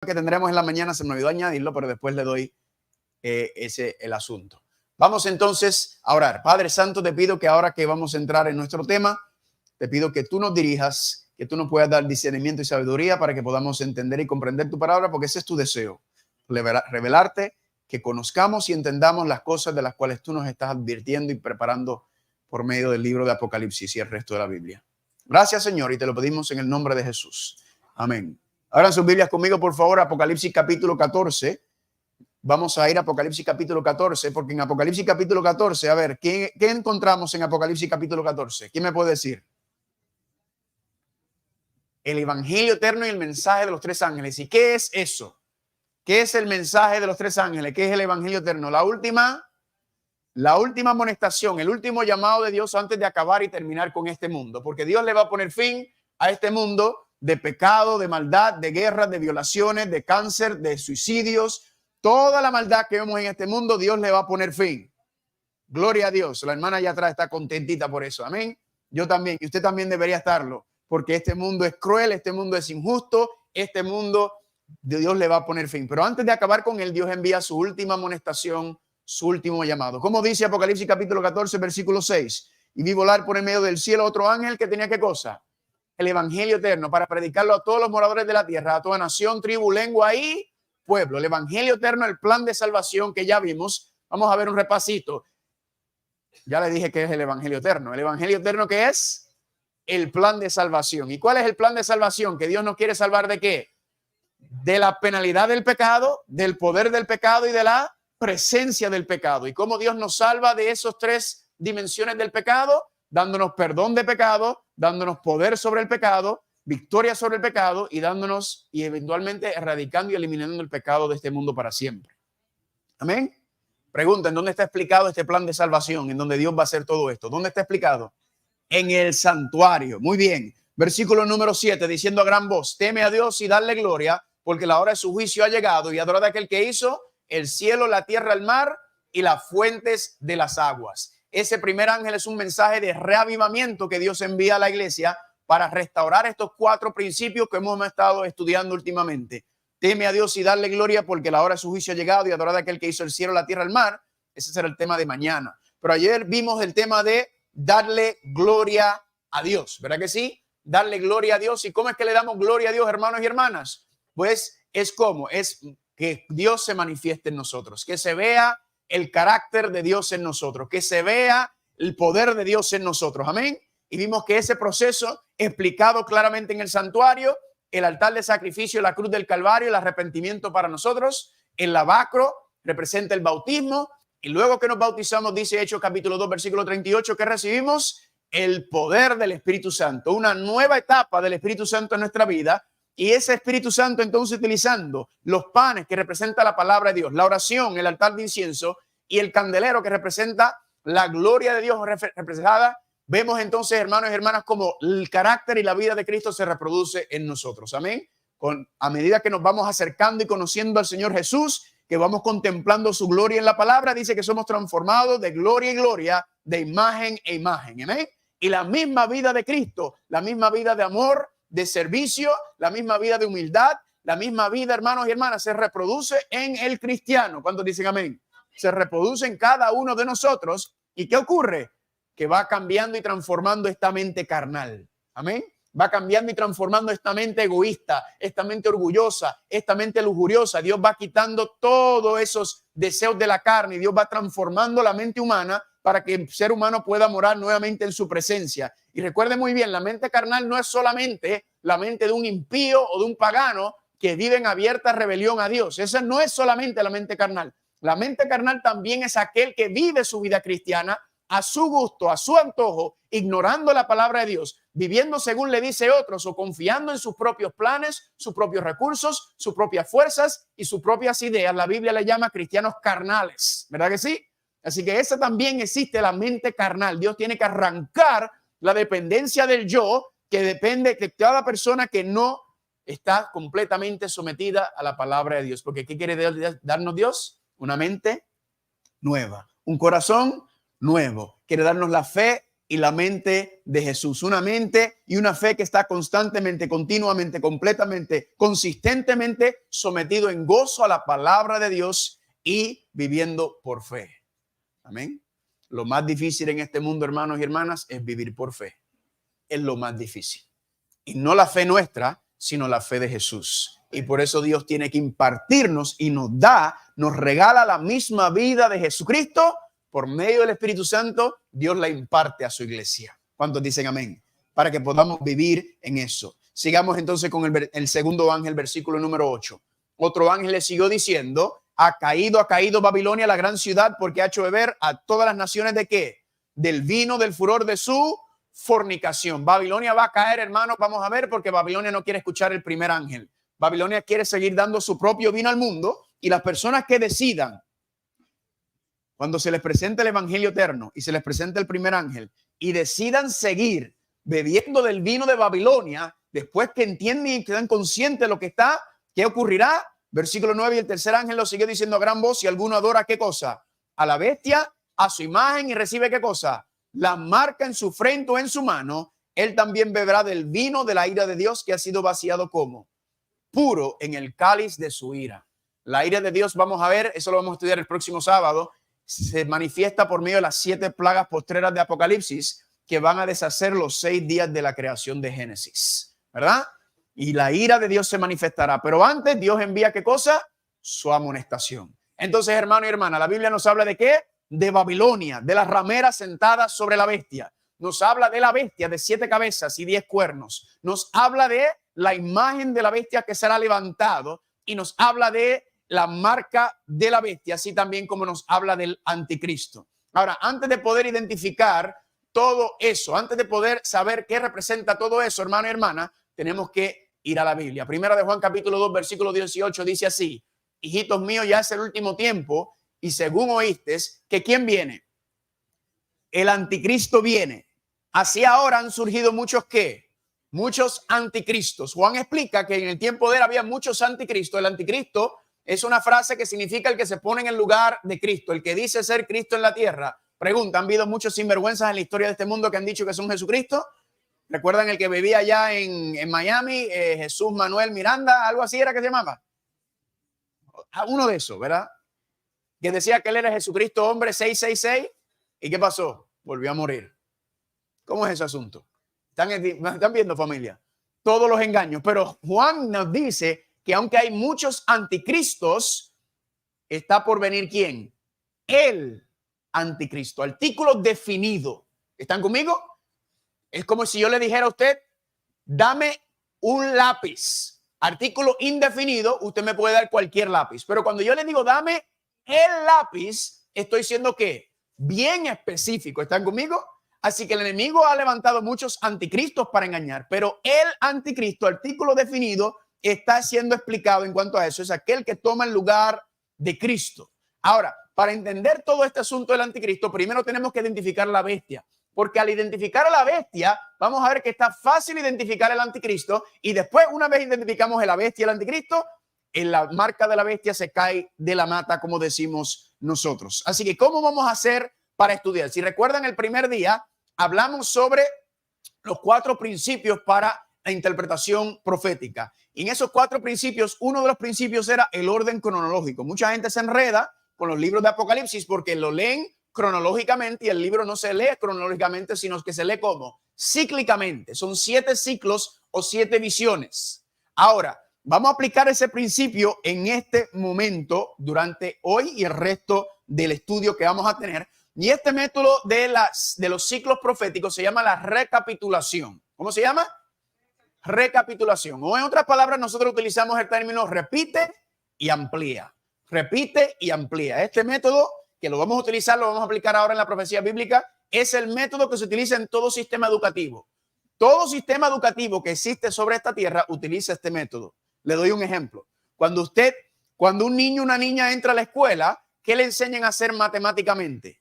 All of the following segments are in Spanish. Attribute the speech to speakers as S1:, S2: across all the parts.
S1: que tendremos en la mañana, se me olvidó añadirlo, pero después le doy el asunto. Vamos entonces a orar. Padre Santo, te pido que ahora que vamos a entrar en nuestro tema, te pido que tú nos dirijas, que tú nos puedas dar discernimiento y sabiduría para que podamos entender y comprender tu palabra, porque ese es tu deseo, revelarte, que conozcamos y entendamos las cosas de las cuales tú nos estás advirtiendo y preparando por medio del libro de Apocalipsis y el resto de la Biblia. Gracias, Señor, y te lo pedimos en el nombre de Jesús. Amén. Abran sus Biblias conmigo, por favor, Apocalipsis capítulo 14. Vamos a ir a Apocalipsis capítulo 14, porque en Apocalipsis capítulo 14, a ver, ¿qué encontramos en Apocalipsis capítulo 14? ¿Quién me puede decir? El Evangelio eterno y el mensaje de los tres ángeles. ¿Y qué es eso? ¿Qué es el mensaje de los tres ángeles? ¿Qué es el Evangelio eterno? La última amonestación, el último llamado de Dios antes de acabar y terminar con este mundo, porque Dios le va a poner fin a este mundo de pecado, de maldad, de guerras, de violaciones, de cáncer, de suicidios. Toda la maldad que vemos en este mundo, Dios le va a poner fin. Gloria a Dios. La hermana allá atrás está contentita por eso. Amén. Yo también. Y usted también debería estarlo. Porque este mundo es cruel, este mundo es injusto, este mundo Dios le va a poner fin. Pero antes de acabar con él, Dios envía su última amonestación, su último llamado. Como dice Apocalipsis capítulo 14, versículo 6. Y vi volar por en medio del cielo otro ángel que tenía ¿qué cosa? El Evangelio eterno, para predicarlo a todos los moradores de la tierra, a toda nación, tribu, lengua y pueblo. El Evangelio eterno, el plan de salvación que ya vimos. Vamos a ver un repasito. Ya le dije que es el Evangelio eterno. El Evangelio eterno, ¿qué es? El plan de salvación. ¿Y cuál es el plan de salvación? Que Dios nos quiere salvar ¿de qué? De la penalidad del pecado, del poder del pecado y de la presencia del pecado. ¿Y cómo Dios nos salva de esas tres dimensiones del pecado? Dándonos perdón de pecado, dándonos poder sobre el pecado, victoria sobre el pecado y dándonos y eventualmente erradicando y eliminando el pecado de este mundo para siempre. Amén. Pregunten, ¿dónde está explicado este plan de salvación en donde Dios va a hacer todo esto? ¿Dónde está explicado? En el santuario. Muy bien. Versículo número 7, diciendo a gran voz, teme a Dios y darle gloria, porque la hora de su juicio ha llegado, y adorad a aquel que hizo el cielo, la tierra, el mar y las fuentes de las aguas. Ese primer ángel es un mensaje de reavivamiento que Dios envía a la iglesia para restaurar estos cuatro principios que hemos estado estudiando últimamente. Teme a Dios y darle gloria, porque la hora de su juicio ha llegado, y adorad a aquel que hizo el cielo, la tierra, el mar. Ese será el tema de mañana. Pero ayer vimos el tema de darle gloria a Dios, ¿verdad que sí? Darle gloria a Dios. ¿Y cómo es que le damos gloria a Dios, hermanos y hermanas? Pues es que Dios se manifieste en nosotros, que se vea el carácter de Dios en nosotros, que se vea el poder de Dios en nosotros. Amén. Y vimos que ese proceso explicado claramente en el santuario, el altar de sacrificio, la cruz del Calvario, el arrepentimiento para nosotros, el lavacro representa el bautismo. Y luego que nos bautizamos, dice Hechos capítulo 2, versículo 38, que recibimos el poder del Espíritu Santo, una nueva etapa del Espíritu Santo en nuestra vida. Y ese Espíritu Santo, entonces, utilizando los panes que representa la palabra de Dios, la oración, el altar de incienso y el candelero que representa la gloria de Dios representada, vemos entonces, hermanos y hermanas, como el carácter y la vida de Cristo se reproduce en nosotros. Amén. A medida que nos vamos acercando y conociendo al Señor Jesús, que vamos contemplando su gloria en la palabra, dice que somos transformados de gloria en gloria, de imagen e imagen. Amén. Y la misma vida de Cristo, la misma vida de amor, de servicio, la misma vida de humildad, la misma vida, hermanos y hermanas, se reproduce en el cristiano. ¿Cuántos dicen amén? Se reproduce en cada uno de nosotros. ¿Y qué ocurre? Que va cambiando y transformando esta mente carnal. Amén. Va cambiando y transformando esta mente egoísta, esta mente orgullosa, esta mente lujuriosa. Dios va quitando todos esos deseos de la carne y Dios va transformando la mente humana para que el ser humano pueda morar nuevamente en su presencia. Y recuerde muy bien, la mente carnal no es solamente la mente de un impío o de un pagano que vive en abierta rebelión a Dios. Esa no es solamente la mente carnal. La mente carnal también es aquel que vive su vida cristiana a su gusto, a su antojo, ignorando la palabra de Dios, viviendo según le dice otros o confiando en sus propios planes, sus propios recursos, sus propias fuerzas y sus propias ideas. La Biblia le llama cristianos carnales, ¿verdad que sí? Así que esa también existe, la mente carnal. Dios tiene que arrancar la dependencia del yo, que depende de cada persona que no está completamente sometida a la palabra de Dios. Porque ¿qué quiere darnos Dios? Una mente nueva, un corazón nuevo. Quiere darnos la fe y la mente de Jesús. Una mente y una fe que está constantemente, continuamente, completamente, consistentemente sometido en gozo a la palabra de Dios y viviendo por fe. Amén. Lo más difícil en este mundo, hermanos y hermanas, es vivir por fe. Es lo más difícil. Y no la fe nuestra, sino la fe de Jesús. Y por eso Dios tiene que impartirnos y nos regala la misma vida de Jesucristo. Por medio del Espíritu Santo, Dios la imparte a su iglesia. ¿Cuántos dicen amén? Para que podamos vivir en eso. Sigamos entonces con el segundo ángel, versículo número 8. Otro ángel le siguió diciendo: ha caído Babilonia, la gran ciudad, porque ha hecho beber a todas las naciones ¿de qué? Del vino del furor de su fornicación. Babilonia va a caer, hermanos, vamos a ver, porque Babilonia no quiere escuchar el primer ángel. Babilonia quiere seguir dando su propio vino al mundo, y las personas que decidan, cuando se les presente el evangelio eterno y se les presente el primer ángel y decidan seguir bebiendo del vino de Babilonia, después que entienden y quedan conscientes de lo que está, ¿qué ocurrirá? Versículo 9, y el tercer ángel lo siguió diciendo a gran voz: si alguno adora, ¿qué cosa? A la bestia, a su imagen, y recibe ¿qué cosa? La marca en su frente o en su mano, él también beberá del vino de la ira de Dios, que ha sido vaciado como puro en el cáliz de su ira. La ira de Dios, vamos a ver, eso lo vamos a estudiar el próximo sábado, se manifiesta por medio de las 7 plagas postreras de Apocalipsis, que van a deshacer los 6 días de la creación de Génesis, ¿verdad? Y la ira de Dios se manifestará, pero antes Dios envía ¿qué cosa? Su amonestación. Entonces, hermano y hermana, la Biblia nos habla ¿de qué? De Babilonia, de las rameras sentadas sobre la bestia. Nos habla de la bestia de 7 cabezas y 10 cuernos. Nos habla de la imagen de la bestia que será levantado, y nos habla de la marca de la bestia, así también como nos habla del anticristo. Ahora, antes de poder identificar todo eso, antes de poder saber qué representa todo eso, hermano y hermana, tenemos que ir a la Biblia. Primera de Juan capítulo 2, versículo 18 dice así: hijitos míos, ya es el último tiempo, y según oístes, que ¿quién viene? El anticristo viene. Así ahora han surgido muchos ¿qué? Muchos anticristos. Juan explica que en el tiempo de él había muchos anticristos. El anticristo es una frase que significa el que se pone en el lugar de Cristo, el que dice ser Cristo en la tierra. Pregunta: ¿han habido muchos sinvergüenzas en la historia de este mundo que han dicho que son Jesucristo? ¿Recuerdan el que vivía allá en Miami, Jesús Manuel Miranda? Algo así era que se llamaba. Uno de esos, ¿verdad? Que decía que él era Jesucristo hombre 666. ¿Y qué pasó? Volvió a morir. ¿Cómo es ese asunto? ¿Están viendo, familia? Todos los engaños. Pero Juan nos dice que aunque hay muchos anticristos, está por venir ¿quién? El anticristo. Artículo definido. ¿Están conmigo? Es como si yo le dijera a usted: dame un lápiz. Artículo indefinido, usted me puede dar cualquier lápiz. Pero cuando yo le digo dame el lápiz, estoy siendo ¿qué? Bien específico. ¿Están conmigo? Así que el enemigo ha levantado muchos anticristos para engañar, pero el anticristo, artículo definido, está siendo explicado en cuanto a eso. Es aquel que toma el lugar de Cristo. Ahora, para entender todo este asunto del anticristo, primero tenemos que identificar la bestia, porque al identificar a la bestia, vamos a ver que está fácil identificar el anticristo, y después, una vez identificamos a la bestia y el anticristo, en la marca de la bestia se cae de la mata, como decimos nosotros. Así que, ¿cómo vamos a hacer para estudiar? Si recuerdan, el primer día hablamos sobre los 4 principios para la interpretación profética. Y en esos 4 principios, uno de los principios era el orden cronológico. Mucha gente se enreda con los libros de Apocalipsis porque lo leen cronológicamente, y el libro no se lee cronológicamente, sino que se lee como cíclicamente. Son 7 ciclos o 7 visiones. Ahora, vamos a aplicar ese principio en este momento durante hoy y el resto del estudio que vamos a tener. Y este método de los ciclos proféticos se llama la recapitulación. ¿Cómo se llama? Recapitulación. O en otras palabras, nosotros utilizamos el término repite y amplía. Repite y amplía. Este método, que lo vamos a utilizar, lo vamos a aplicar ahora en la profecía bíblica, es el método que se utiliza en todo sistema educativo. Todo sistema educativo que existe sobre esta tierra utiliza este método. Le doy un ejemplo. Cuando un niño o una niña entra a la escuela, ¿qué le enseñan a hacer matemáticamente?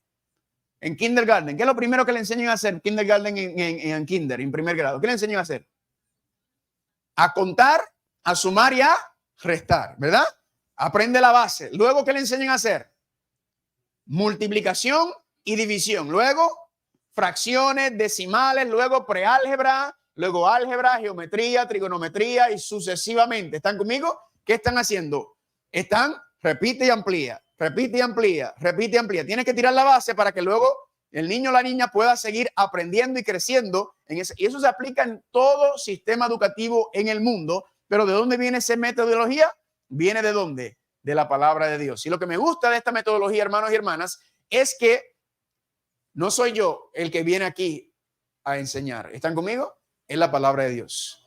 S1: En kindergarten, ¿qué es lo primero que le enseñan a hacer? Kindergarten en kinder, en primer grado. ¿Qué le enseñan a hacer? A contar, a sumar y a restar, ¿verdad? Aprende la base. Luego, ¿qué le enseñan a hacer? Multiplicación y división. Luego, fracciones, decimales, luego preálgebra, luego álgebra, geometría, trigonometría y sucesivamente. ¿Están conmigo? ¿Qué están haciendo? Están, repite y amplía, repite y amplía, repite y amplía. Tienes que tirar la base para que luego el niño o la niña pueda seguir aprendiendo y creciendo en ese, y eso se aplica en todo sistema educativo en el mundo. Pero ¿de dónde viene esa metodología? ¿Viene de dónde? De la palabra de Dios. Y lo que me gusta de esta metodología, hermanos y hermanas, es que no soy yo el que viene aquí a enseñar. ¿Están conmigo? Es la palabra de Dios.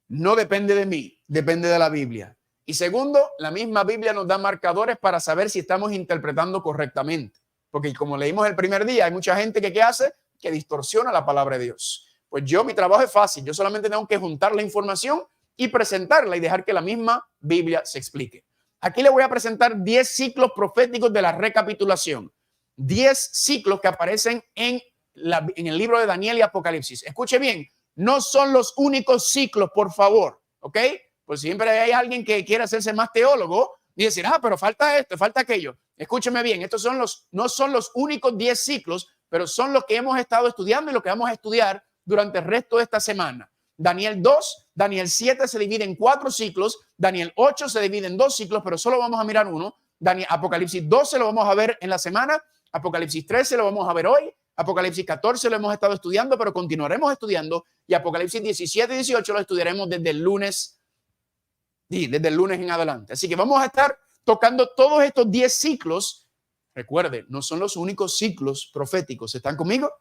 S1: No depende de mí, depende de la Biblia. Y segundo, la misma Biblia nos da marcadores para saber si estamos interpretando correctamente. Porque como leímos el primer día, hay mucha gente que ¿qué hace? Que distorsiona la palabra de Dios. Pues yo, mi trabajo es fácil. Yo solamente tengo que juntar la información y presentarla y dejar que la misma Biblia se explique. Aquí le voy a presentar 10 ciclos proféticos de la recapitulación. 10 ciclos que aparecen en el libro de Daniel y Apocalipsis. Escuche bien, no son los únicos ciclos, por favor, ¿ok? Pues siempre hay alguien que quiere hacerse más teólogo y decir, pero falta esto, falta aquello. Escúcheme bien, estos son no son los únicos 10 ciclos, pero son los que hemos estado estudiando y lo que vamos a estudiar durante el resto de esta semana. Daniel 2, Daniel 7 se divide en 4 ciclos, Daniel 8 se divide en 2 ciclos, pero solo vamos a mirar uno. Apocalipsis 12 lo vamos a ver en la semana, Apocalipsis 13 lo vamos a ver hoy, Apocalipsis 14 lo hemos estado estudiando, pero continuaremos estudiando, y Apocalipsis 17 y 18 lo estudiaremos desde el lunes en adelante. Así que vamos a estar tocando todos estos 10 ciclos. Recuerde, no son los únicos ciclos proféticos. ¿Están conmigo?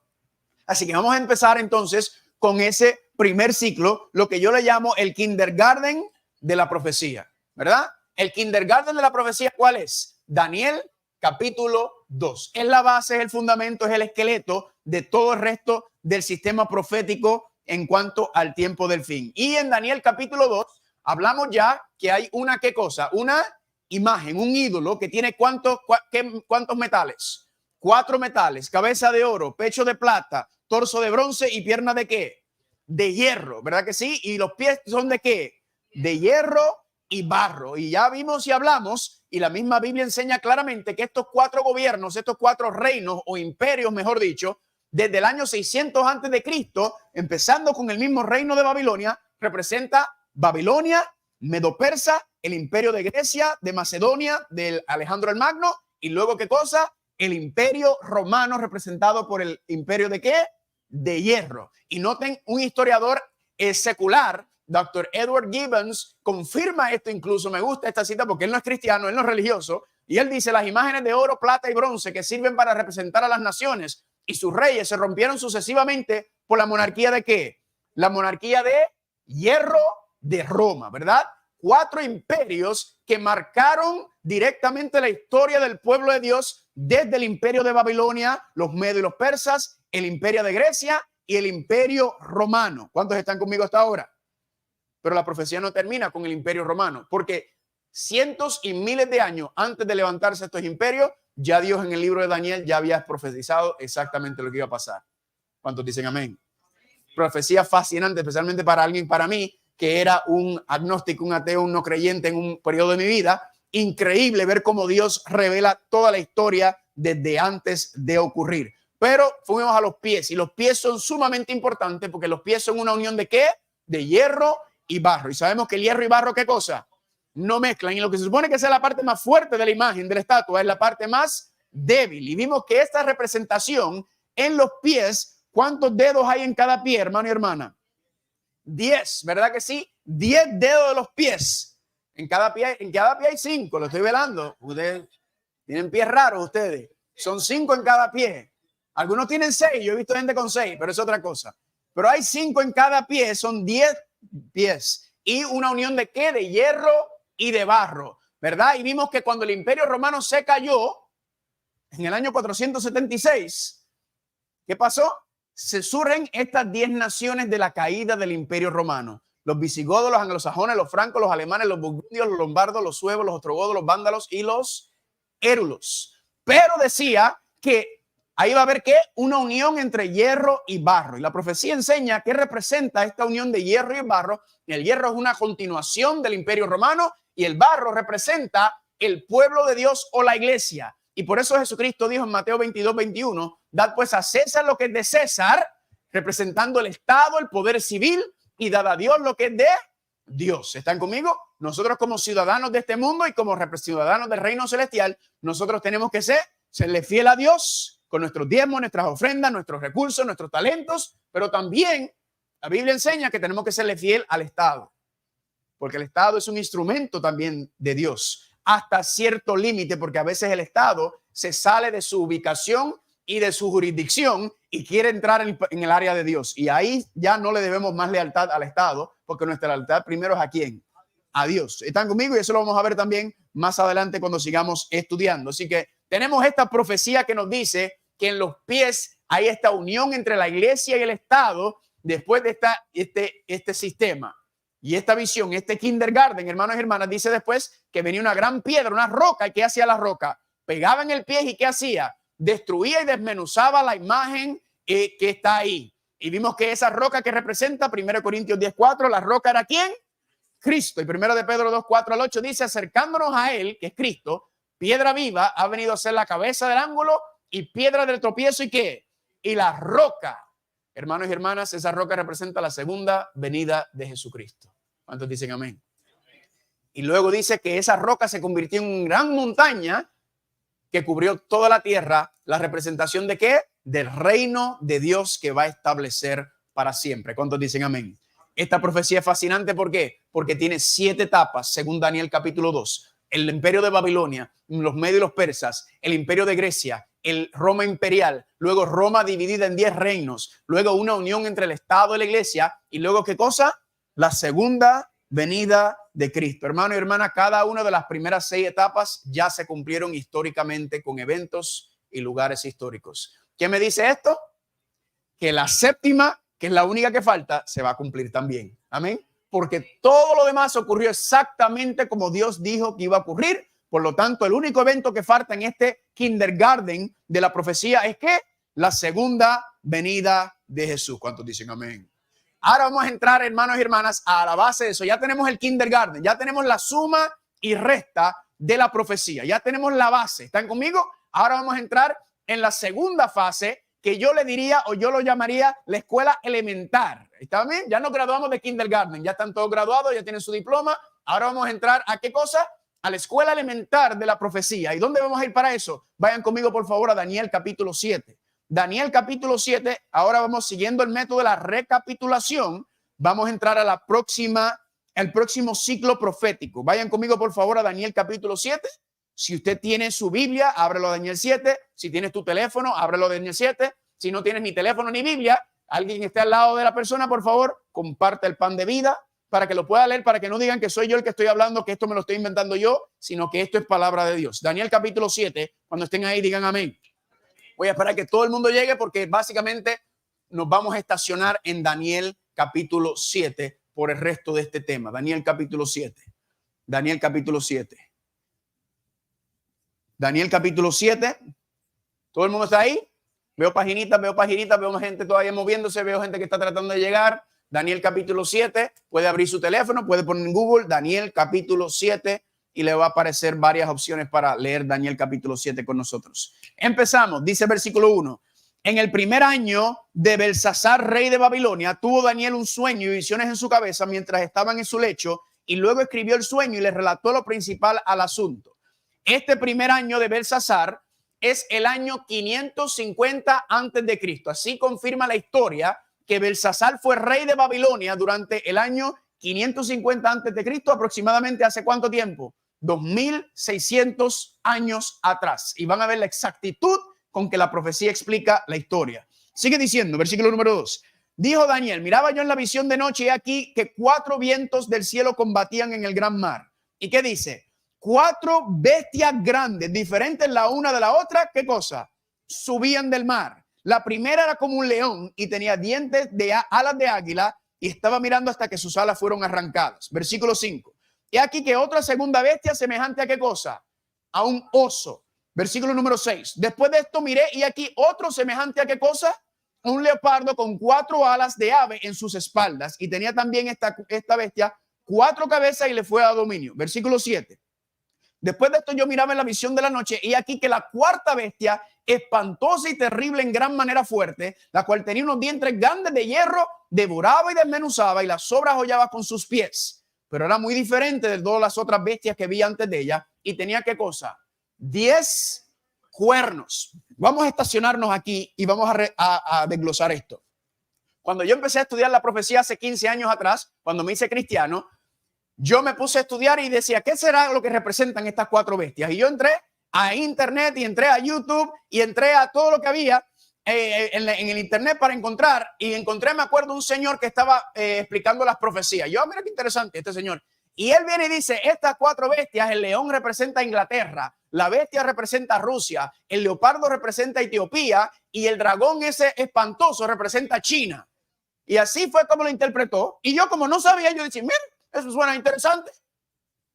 S1: Así que vamos a empezar entonces con ese primer ciclo, lo que yo le llamo el kindergarten de la profecía, ¿verdad? El kindergarten de la profecía, ¿cuál es? Daniel capítulo 2. Es la base, es el fundamento, es el esqueleto de todo el resto del sistema profético en cuanto al tiempo del fin. Y en Daniel capítulo 2 hablamos ya que hay una, ¿qué cosa? Una imagen, un ídolo que tiene ¿cuántos metales? 4 metales, cabeza de oro, pecho de plata, torso de bronce y pierna de ¿qué? De hierro, ¿verdad que sí? Y los pies son ¿de qué? De hierro y barro. Y ya vimos y hablamos, y la misma Biblia enseña claramente que estos 4 gobiernos, estos 4 reinos o imperios, mejor dicho, desde el año 600 antes de Cristo, empezando con el mismo reino de Babilonia, representa Babilonia, Medo-Persa, el imperio de Grecia, de Macedonia, del Alejandro el Magno, y luego ¿qué cosa? El imperio romano, representado por el imperio de ¿qué? De hierro. Y noten, un historiador secular, Dr. Edward Gibbons, confirma esto. Incluso me gusta esta cita porque él no es cristiano, él no es religioso, y él dice: las imágenes de oro, plata y bronce que sirven para representar a las naciones y sus reyes se rompieron sucesivamente por la monarquía de ¿qué? La monarquía de hierro de Roma, ¿verdad? 4 imperios que marcaron directamente la historia del pueblo de Dios, desde el imperio de Babilonia, los medos y los persas, el imperio de Grecia y el imperio romano. ¿Cuántos están conmigo hasta ahora? Pero la profecía no termina con el imperio romano, porque cientos y miles de años antes de levantarse estos imperios, ya Dios en el libro de Daniel ya había profetizado exactamente lo que iba a pasar. ¿Cuántos dicen amén? Profecía fascinante, especialmente para alguien, para mí, que era un agnóstico, un ateo, un no creyente en un periodo de mi vida. Increíble ver cómo Dios revela toda la historia desde antes de ocurrir. Pero fuimos a los pies, y los pies son sumamente importantes porque los pies son una unión de ¿qué? De hierro y barro. Y sabemos que el hierro y barro, ¿qué cosa? No mezclan. Y lo que se supone que sea la parte más fuerte de la imagen, de la estatua, es la parte más débil. Y vimos que esta representación en los pies, ¿cuántos dedos hay en cada pie, hermano y hermana? 10, ¿verdad que sí? 10 dedos de los pies. En cada pie hay 5, lo estoy velando. Ustedes tienen pies raros, ustedes. Son 5 en cada pie. Algunos tienen 6, yo he visto gente con 6, pero es otra cosa. Pero hay 5 en cada pie, son 10 pies. Y una unión de ¿qué? De hierro y de barro, ¿verdad? Y vimos que cuando el imperio romano se cayó, en el año 476, ¿qué pasó? Se surgen estas 10 naciones de la caída del imperio romano. Los visigodos, los anglosajones, los francos, los alemanes, los burgundios, los lombardos, los suevos, los ostrogodos, los vándalos y los érulos. Pero decía que ahí va a haber ¿qué? Una unión entre hierro y barro. Y la profecía enseña qué representa esta unión de hierro y barro. El hierro es una continuación del imperio romano y el barro representa el pueblo de Dios o la iglesia. Y por eso Jesucristo dijo en Mateo 22:21, dad pues a César lo que es de César, representando el Estado, el poder civil, y dad a Dios lo que es de Dios. ¿Están conmigo? Nosotros como ciudadanos de este mundo y como ciudadanos del reino celestial, nosotros tenemos que serle fiel a Dios con nuestros diezmos, nuestras ofrendas, nuestros recursos, nuestros talentos, pero también la Biblia enseña que tenemos que serle fiel al Estado, porque el Estado es un instrumento también de Dios hasta cierto límite, porque a veces el Estado se sale de su ubicación y de su jurisdicción y quiere entrar en el área de Dios. Y ahí ya no le debemos más lealtad al Estado, porque nuestra lealtad primero es ¿a quién? A Dios. ¿Están conmigo? Y eso lo vamos a ver también más adelante cuando sigamos estudiando. Así que tenemos esta profecía que nos dice que en los pies hay esta unión entre la iglesia y el Estado después de este sistema. Y esta visión, este kindergarten, hermanos y hermanas, dice después que venía una gran piedra, una roca. ¿Y qué hacía la roca? Pegaba en el pie y ¿qué hacía? Destruía y desmenuzaba la imagen que está ahí. Y vimos que esa roca que representa 1 Corintios 10:4, la roca era ¿quién? Cristo. Y 1 de Pedro 2:4-8 dice, acercándonos a él, que es Cristo, piedra viva, ha venido a ser la cabeza del ángulo y piedra del tropiezo. ¿Y qué? Y la roca. Hermanos y hermanas, esa roca representa la segunda venida de Jesucristo. ¿Cuántos dicen amén? Y luego dice que esa roca se convirtió en una gran montaña que cubrió toda la tierra. ¿La representación de qué? Del reino de Dios que va a establecer para siempre. ¿Cuántos dicen amén? Esta profecía es fascinante. ¿Por qué? Porque tiene 7 etapas, según Daniel capítulo 2. El imperio de Babilonia, los medios y los persas, el imperio de Grecia, el Roma imperial, luego Roma dividida en 10 reinos, luego una unión entre el Estado y la iglesia, y luego ¿qué cosa? La segunda venida de Cristo. Hermano y hermana, cada una de las primeras 6 etapas ya se cumplieron históricamente con eventos y lugares históricos. ¿Qué me dice esto? Que la séptima, que es la única que falta, se va a cumplir también. Amén. Porque todo lo demás ocurrió exactamente como Dios dijo que iba a ocurrir. Por lo tanto, el único evento que falta en este kindergarten de la profecía es que la segunda venida de Jesús. ¿Cuántos dicen amén? Ahora vamos a entrar, hermanos y hermanas, a la base de eso. Ya tenemos el kindergarten, ya tenemos la suma y resta de la profecía. Ya tenemos la base. ¿Están conmigo? Ahora vamos a entrar en la segunda fase, que yo le diría o yo lo llamaría la escuela elemental. ¿Está bien? Ya nos graduamos de kindergarten, ya están todos graduados, ya tienen su diploma. Ahora vamos a entrar a ¿qué cosa? A la escuela elemental de la profecía. ¿Y dónde vamos a ir para eso? Vayan conmigo, por favor, a Daniel capítulo 7. Daniel capítulo 7, ahora vamos siguiendo el método de la recapitulación. Vamos a entrar a el próximo ciclo profético. Vayan conmigo, por favor, a Daniel capítulo 7. Si usted tiene su Biblia, ábrelo a Daniel 7. Si tienes tu teléfono, ábrelo a Daniel 7. Si no tienes ni teléfono ni Biblia, alguien que esté al lado de la persona, por favor, comparte el pan de vida para que lo pueda leer, para que no digan que soy yo el que estoy hablando, que esto me lo estoy inventando yo, sino que esto es palabra de Dios. Daniel capítulo 7, cuando estén ahí, digan amén. Voy a esperar que todo el mundo llegue porque básicamente nos vamos a estacionar en Daniel capítulo 7 por el resto de este tema. Daniel capítulo 7. Daniel capítulo 7. Daniel capítulo 7. ¿Todo el mundo está ahí? Veo paginitas, veo gente todavía moviéndose, veo gente que está tratando de llegar. Daniel capítulo 7. Puede abrir su teléfono, puede poner en Google Daniel capítulo 7. Y le va a aparecer varias opciones para leer Daniel capítulo 7 con nosotros. Empezamos, dice versículo 1. En el primer año de Belsasar, rey de Babilonia, tuvo Daniel un sueño y visiones en su cabeza mientras estaban en su lecho, y luego escribió el sueño y le relató lo principal al asunto. Este primer año de Belsasar es el año 550 antes de Cristo. Así confirma la historia que Belsasar fue rey de Babilonia durante el año 550 antes de Cristo, aproximadamente ¿hace cuánto tiempo? 2600 años atrás. Y van a ver la exactitud con que la profecía explica la historia. Sigue diciendo, versículo número 2. Dijo Daniel, miraba yo en la visión de noche y aquí que 4 vientos del cielo combatían en el gran mar. ¿Y qué dice? 4 bestias grandes, diferentes la una de la otra. ¿Qué cosa? Subían del mar. La primera era como un león y tenía dientes de alas de águila y estaba mirando hasta que sus alas fueron arrancadas. Versículo 5. Y aquí que otra segunda bestia semejante a qué cosa? A un oso. Versículo número 6. Después de esto miré y aquí otro semejante a qué cosa? Un leopardo con 4 alas de ave en sus espaldas. Y tenía también esta bestia 4 cabezas y le fue a dominio. Versículo 7. Después de esto yo miraba en la visión de la noche y aquí que la cuarta bestia, espantosa y terrible en gran manera fuerte, la cual tenía unos dientes grandes de hierro, devoraba y desmenuzaba y las sobras hollaba con sus pies. Pero era muy diferente de todas las otras bestias que vi antes de ella y tenía ¿qué cosa? 10 cuernos. Vamos a estacionarnos aquí y vamos a desglosar esto. Cuando yo empecé a estudiar la profecía hace 15 años atrás, cuando me hice cristiano, yo me puse a estudiar y decía, ¿qué será lo que representan estas 4 bestias? Y yo entré a internet y entré a YouTube y entré a todo lo que había en el internet para encontrar. Y encontré, me acuerdo, un señor que estaba explicando las profecías. Yo, mira qué interesante este señor. Y él viene y dice, estas 4 bestias, el león representa a Inglaterra, la bestia representa a Rusia, el leopardo representa a Etiopía y el dragón ese espantoso representa a China. Y así fue como lo interpretó. Y yo, como no sabía, yo decía, mira, eso suena interesante.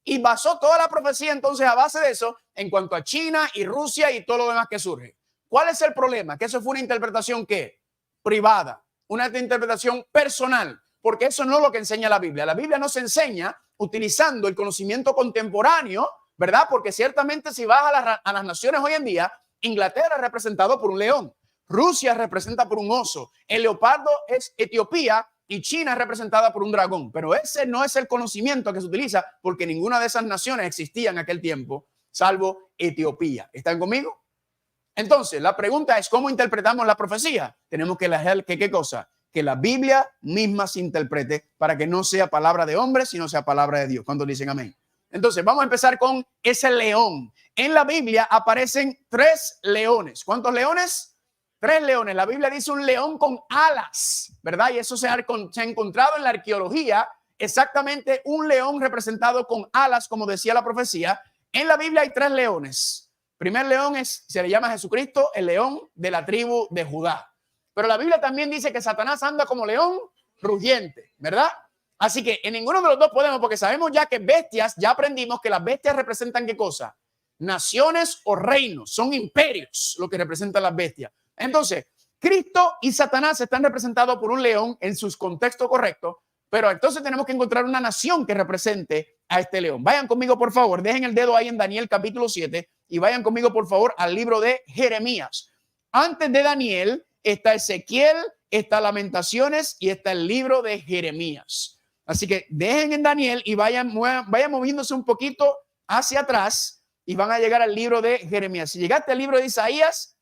S1: Y basó toda la profecía entonces a base de eso en cuanto a China y Rusia y todo lo demás que surge. ¿Cuál es el problema? Que eso fue una interpretación ¿qué? Privada, una interpretación personal, porque eso no es lo que enseña la Biblia. La Biblia no se enseña utilizando el conocimiento contemporáneo, ¿verdad? Porque ciertamente si vas a las naciones hoy en día, Inglaterra es representado por un león, Rusia es representada por un oso, el leopardo es Etiopía y China es representada por un dragón. Pero ese no es el conocimiento que se utiliza porque ninguna de esas naciones existía en aquel tiempo, salvo Etiopía. ¿Están conmigo? Entonces, la pregunta es, ¿cómo interpretamos la profecía? Tenemos que leer que ¿qué cosa? Que la Biblia misma se interprete para que no sea palabra de hombre, sino sea palabra de Dios. ¿Cuántos dicen amén? Entonces, vamos a empezar con ese león. En la Biblia aparecen 3 leones. ¿Cuántos leones? 3 leones. La Biblia dice un león con alas, ¿verdad? Y eso se ha encontrado en la arqueología, exactamente un león representado con alas, como decía la profecía. En la Biblia hay 3 leones. Primer león se le llama Jesucristo, el león de la tribu de Judá. Pero la Biblia también dice que Satanás anda como león rugiente, ¿verdad? Así que en ninguno de los dos podemos, porque sabemos ya que bestias, ya aprendimos que las bestias representan ¿qué cosa? Naciones o reinos, son imperios lo que representan las bestias. Entonces, Cristo y Satanás están representados por un león en sus contextos correctos, pero entonces tenemos que encontrar una nación que represente a este león. Vayan conmigo, por favor, dejen el dedo ahí en Daniel capítulo 7 y vayan conmigo, por favor, al libro de Jeremías. Antes de Daniel está Ezequiel, está Lamentaciones y está el libro de Jeremías. Así que dejen en Daniel y vayan moviéndose un poquito hacia atrás y van a llegar al libro de Jeremías. Si llegaste al libro de Isaías,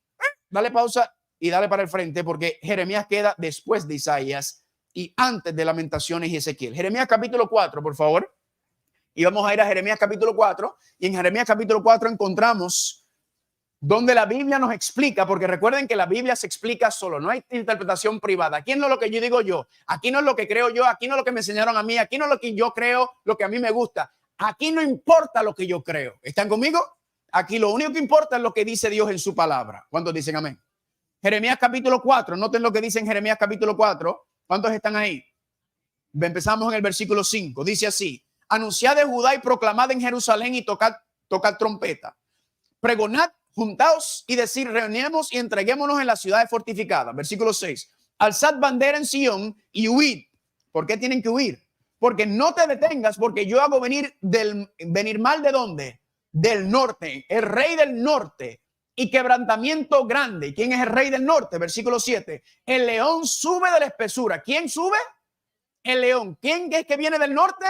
S1: dale pausa y dale para el frente porque Jeremías queda después de Isaías y antes de Lamentaciones y Ezequiel. Jeremías capítulo 4, por favor. Y vamos a ir a Jeremías capítulo 4. Y en Jeremías capítulo 4 encontramos donde la Biblia nos explica, porque recuerden que la Biblia se explica solo, no hay interpretación privada. Aquí no es lo que yo digo yo, aquí no es lo que creo yo, aquí no es lo que me enseñaron a mí, aquí no es lo que yo creo, lo que a mí me gusta. Aquí no importa lo que yo creo. ¿Están conmigo? Aquí lo único que importa es lo que dice Dios en su palabra. ¿Cuántos dicen amén? Jeremías capítulo 4, noten lo que dice en Jeremías capítulo 4. ¿Cuántos están ahí? Empezamos en el versículo 5. Dice así: anunciad en Judá y proclamad en Jerusalén y tocad trompeta. Pregonad, juntaos y decir, reunimos y entreguémonos en las ciudades fortificadas. Versículo 6. Alzad bandera en Sión y huid. ¿Por qué tienen que huir? Porque no te detengas, porque yo hago venir mal ¿de dónde? Del norte, el rey del norte, y quebrantamiento grande. ¿Quién es el rey del norte? Versículo 7. El león sube de la espesura. ¿Quién sube? El león. ¿Quién es que viene del norte?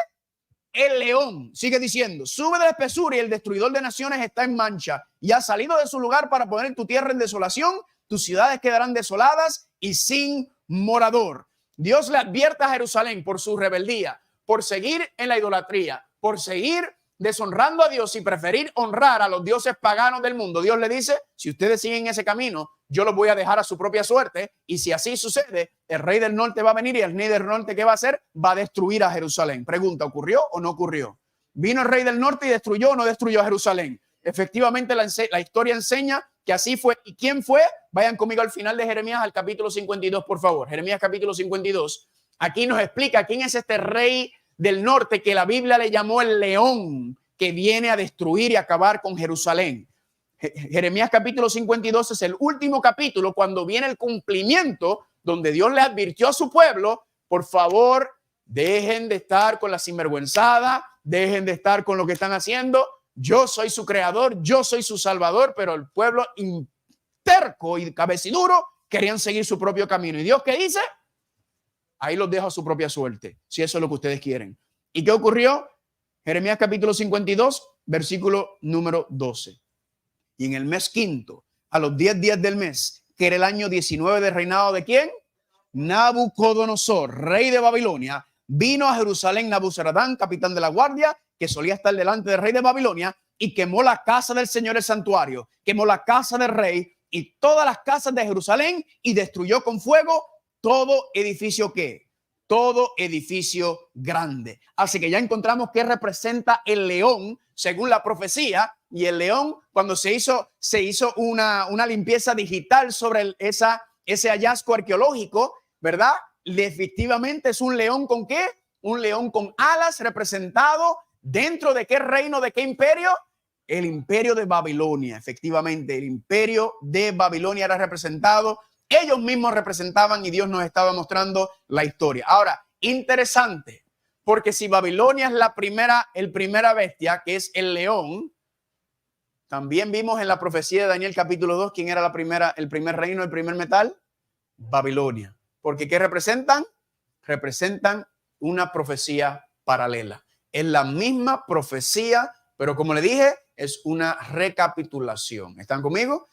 S1: El león. Sigue diciendo, sube de la espesura y el destruidor de naciones está en mancha y ha salido de su lugar para poner tu tierra en desolación. Tus ciudades quedarán desoladas y sin morador. Dios le advierte a Jerusalén por su rebeldía, por seguir en la idolatría, por seguir deshonrando a Dios y preferir honrar a los dioses paganos del mundo. Dios le dice, si ustedes siguen ese camino, yo los voy a dejar a su propia suerte. Y si así sucede, el rey del norte va a venir y el rey del norte, ¿qué va a hacer? Va a destruir a Jerusalén. Pregunta, ¿ocurrió o no ocurrió? ¿Vino el rey del norte y destruyó o no destruyó a Jerusalén? Efectivamente, la historia enseña que así fue. ¿Y quién fue? Vayan conmigo al final de Jeremías, al capítulo 52, por favor. Jeremías capítulo 52. Aquí nos explica quién es este rey del norte que la Biblia le llamó el león, que viene a destruir y acabar con Jerusalén. Jeremías capítulo 52 es el último capítulo cuando viene el cumplimiento donde Dios le advirtió a su pueblo, por favor, dejen de estar con la sinvergüenzada, dejen de estar con lo que están haciendo, yo soy su creador, yo soy su salvador, pero el pueblo terco y cabeciduro querían seguir su propio camino. ¿Y Dios qué dice? Ahí los dejo a su propia suerte, si eso es lo que ustedes quieren. ¿Y qué ocurrió? Jeremías capítulo 52, versículo número 12. Y en el mes quinto, a los 10 días del mes, que era el año 19 del reinado ¿de quién? Nabucodonosor, rey de Babilonia, vino a Jerusalén Nabuzaradán, capitán de la guardia, que solía estar delante del rey de Babilonia, y quemó la casa del Señor, el santuario, quemó la casa del rey y todas las casas de Jerusalén, y destruyó con fuego todo edificio que, todo edificio grande. Así que ya encontramos que representa el león, según la profecía, y el león, cuando se hizo una limpieza digital sobre ese hallazgo arqueológico, ¿verdad? Efectivamente es un león con ¿qué? Un león con alas, representado dentro de qué reino, de qué imperio. El imperio de Babilonia. Efectivamente, el imperio de Babilonia era representado. Ellos mismos representaban y Dios nos estaba mostrando la historia. Ahora, interesante, porque si Babilonia es el primera bestia, que es el león, también vimos en la profecía de Daniel capítulo 2, ¿quién era el primer reino, el primer metal? Babilonia. Porque ¿qué representan? Representan una profecía paralela. Es la misma profecía, pero como le dije, es una recapitulación. ¿Están conmigo?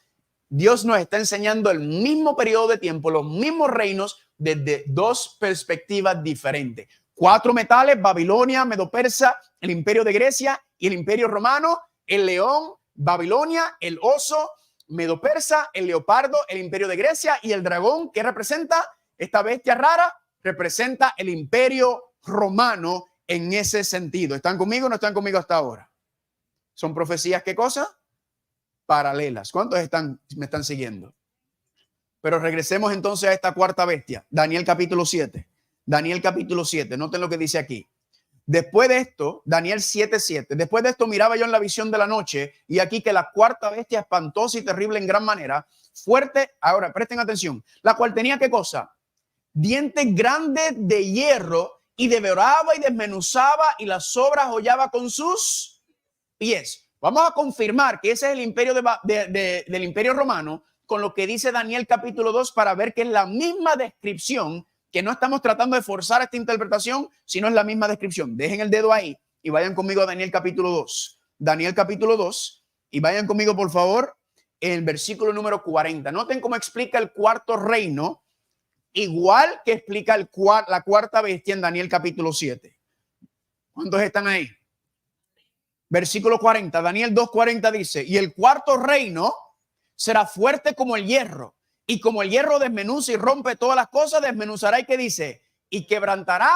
S1: Dios nos está enseñando el mismo periodo de tiempo, los mismos reinos desde dos perspectivas diferentes. 4 metales: Babilonia, Medo-Persa, el imperio de Grecia y el imperio romano, el león, Babilonia, el oso, Medo-Persa, el leopardo, el imperio de Grecia, y el dragón, que representa esta bestia rara, representa el imperio romano en ese sentido. ¿Están conmigo o no están conmigo hasta ahora? ¿Son profecías qué cosa? Paralelas. ¿Cuántos me están siguiendo? Pero regresemos entonces a esta cuarta bestia. Daniel capítulo 7. Daniel capítulo 7. Noten lo que dice aquí. Después de esto, Daniel 7:7. Después de esto miraba yo en la visión de la noche, y aquí que la cuarta bestia, espantosa y terrible en gran manera, fuerte, ahora presten atención, la cual tenía ¿qué cosa? Dientes grandes de hierro, y devoraba y desmenuzaba, y las sobras hollaba con sus pies. Vamos a confirmar que ese es el imperio del imperio romano, con lo que dice Daniel capítulo 2, para ver que es la misma descripción, que no estamos tratando de forzar esta interpretación, sino es la misma descripción. Dejen el dedo ahí y vayan conmigo a Daniel capítulo 2. Daniel capítulo 2, y vayan conmigo por favor en el versículo número 40. Noten cómo explica el cuarto reino, igual que explica la cuarta bestia en Daniel capítulo 7. ¿Cuántos están ahí? Versículo 40, Daniel 2:40 dice: y el cuarto reino será fuerte como el hierro, y como el hierro desmenuza y rompe todas las cosas, desmenuzará y ¿qué dice? Y quebrantará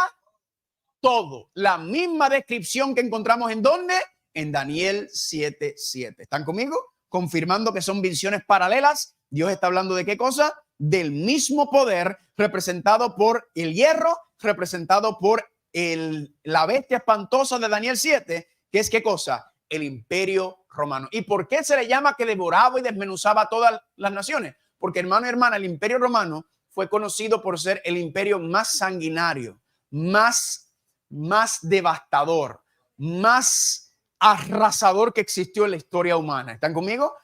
S1: todo. La misma descripción que encontramos ¿en dónde? En Daniel 7:7. ¿Están conmigo? Confirmando que son visiones paralelas. Dios está hablando ¿de qué cosa? Del mismo poder representado por el hierro, representado por la bestia espantosa de Daniel 7, que es ¿qué cosa? El imperio romano. ¿Y por qué se le llama que devoraba y desmenuzaba a todas las naciones? Porque, hermano y hermana, el imperio romano fue conocido por ser el imperio más sanguinario, más devastador, más arrasador que existió en la historia humana. ¿Están conmigo?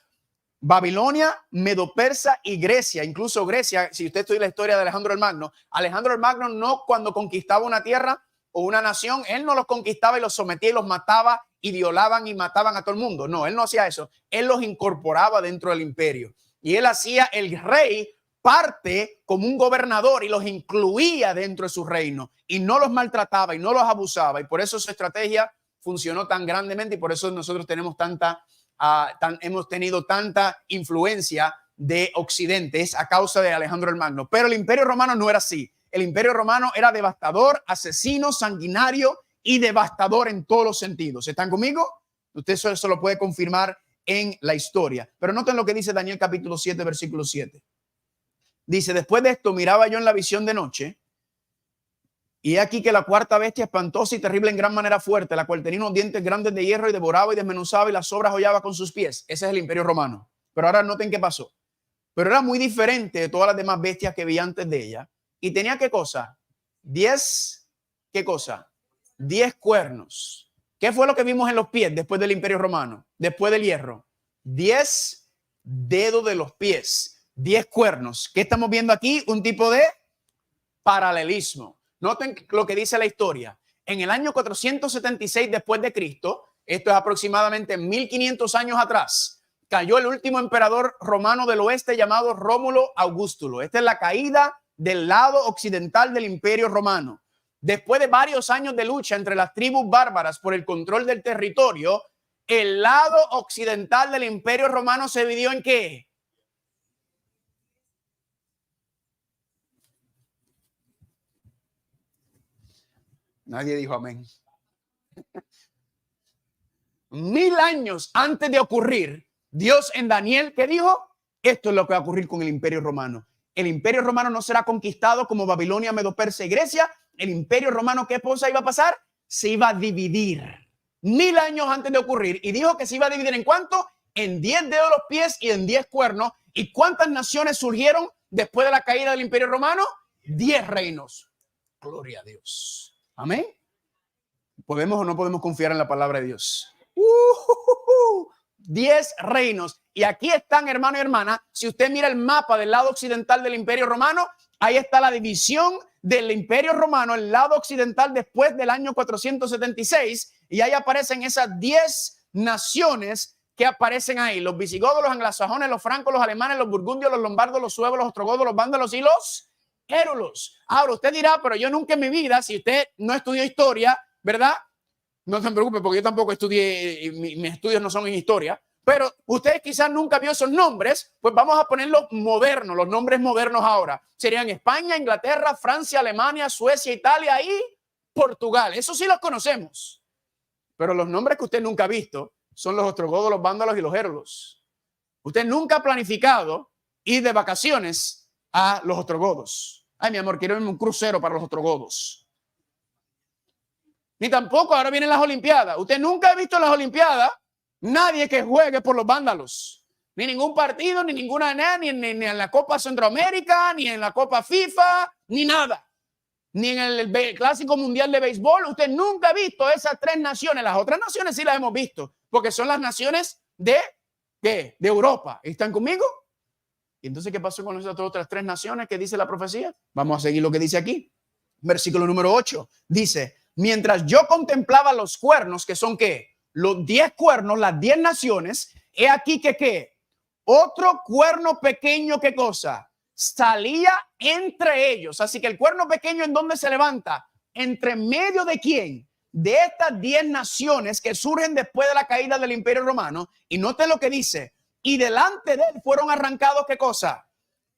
S1: Babilonia, Medo-Persa y Grecia. Incluso Grecia, si usted estudia la historia de Alejandro el Magno no, cuando conquistaba una tierra o una nación, él no los conquistaba y los sometía y los mataba y violaban y mataban a todo el mundo. No, él no hacía eso. Él los incorporaba dentro del imperio. Y él hacía el rey parte como un gobernador y los incluía dentro de su reino. Y no los maltrataba y no los abusaba. Y por eso su estrategia funcionó tan grandemente, y por eso nosotros tenemos hemos tenido tanta influencia de Occidente. Es a causa de Alejandro el Magno. Pero el imperio romano no era así. El imperio romano era devastador, asesino, sanguinario y devastador en todos los sentidos. ¿Están conmigo? Usted eso lo puede confirmar en la historia. Pero noten lo que dice Daniel capítulo 7, versículo 7. Dice: después de esto miraba yo en la visión de noche, y aquí que la cuarta bestia, espantosa y terrible en gran manera fuerte, la cual tenía unos dientes grandes de hierro, y devoraba y desmenuzaba, y las sobras hollaba con sus pies. Ese es el imperio romano. Pero ahora noten qué pasó. Pero era muy diferente de todas las demás bestias que vi antes de ella. Y tenía ¿qué cosa? 10, ¿qué cosa? 10 cuernos. ¿Qué fue lo que vimos en los pies después del Imperio Romano? Después del hierro. 10 dedos de los pies, 10 cuernos. ¿Qué estamos viendo aquí? Un tipo de paralelismo. Noten lo que dice la historia. En el año 476 después de Cristo, esto es aproximadamente 1500 años atrás, cayó el último emperador romano del oeste llamado Rómulo Augustulo. Esta es la caída del lado occidental del Imperio Romano. Después de varios años de lucha entre las tribus bárbaras por el control del territorio, el lado occidental del Imperio Romano se dividió ¿en qué? Nadie dijo amén. 1000 años antes de ocurrir, Dios en Daniel, ¿qué dijo? Esto es lo que va a ocurrir con el Imperio Romano. El Imperio Romano no será conquistado como Babilonia, Medo-Persia y Grecia. El Imperio Romano, ¿qué cosa iba a pasar? Se iba a dividir 1000 años antes de ocurrir. Y dijo que se iba a dividir ¿en cuánto? En 10 dedos de los pies y en 10 cuernos. ¿Y cuántas naciones surgieron después de la caída del Imperio Romano? 10 reinos. Gloria a Dios. Amén. ¿Podemos o no podemos confiar en la palabra de Dios? 10 reinos. Y aquí están, hermano y hermana. Si usted mira el mapa del lado occidental del Imperio Romano, ahí está la división del Imperio Romano, el lado occidental después del año 476. Y ahí aparecen esas 10 naciones que aparecen ahí. Los visigodos, los anglosajones, los francos, los alemanes, los burgundios, los lombardos, los suevos, los ostrogodos, los vándalos y los érulos. Ahora usted dirá, pero yo nunca en mi vida, si usted no estudió historia, ¿verdad? No se preocupe porque yo tampoco estudié, mis estudios no son en historia, pero usted quizás nunca vio esos nombres, pues vamos a ponerlos modernos, los nombres modernos ahora. Serían España, Inglaterra, Francia, Alemania, Suecia, Italia y Portugal. Eso sí los conocemos. Pero los nombres que usted nunca ha visto son los ostrogodos, los vándalos y los érulos. Usted nunca ha planificado ir de vacaciones a los ostrogodos. Ay, mi amor, quiero irme un crucero para los ostrogodos. Ni tampoco ahora vienen las Olimpiadas. Usted nunca ha visto en las Olimpiadas nadie que juegue por los vándalos. Ni ningún partido, ni ninguna, ni en la Copa Centroamérica, ni en la Copa FIFA, ni nada. Ni en el Clásico Mundial de Béisbol. Usted nunca ha visto esas 3 naciones. Las otras naciones sí las hemos visto, porque son las naciones de Europa. ¿Están conmigo? ¿Y entonces qué pasó con esas otras 3 naciones que dice la profecía? Vamos a seguir lo que dice aquí. Versículo número 8. Dice, mientras yo contemplaba los cuernos, que son ¿qué? Los 10 cuernos, las 10 naciones, he aquí que ¿qué? Otro cuerno pequeño, ¿qué cosa? Salía entre ellos. Así que el cuerno pequeño, ¿en dónde se levanta? ¿Entre medio de quién? De estas 10 naciones que surgen después de la caída del Imperio Romano. Y note lo que dice. Y delante de él fueron arrancados, ¿qué cosa?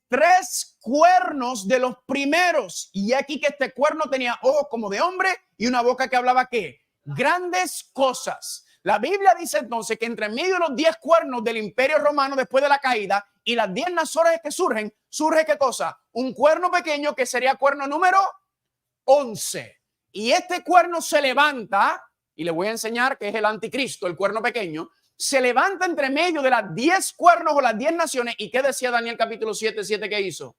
S1: 3 cuernos de los primeros. Y aquí que este cuerno tenía ojos como de hombre y una boca que hablaba ¿qué? Grandes cosas. La Biblia dice entonces que entre medio de los 10 cuernos del Imperio Romano después de la caída y las 10 naciones que surgen, surge ¿qué cosa? Un cuerno pequeño que sería cuerno número 11. Y este cuerno se levanta, y le voy a enseñar que es el anticristo, el cuerno pequeño, se levanta entre medio de las 10 cuernos o las 10 naciones. ¿Y qué decía Daniel capítulo 7 que hizo?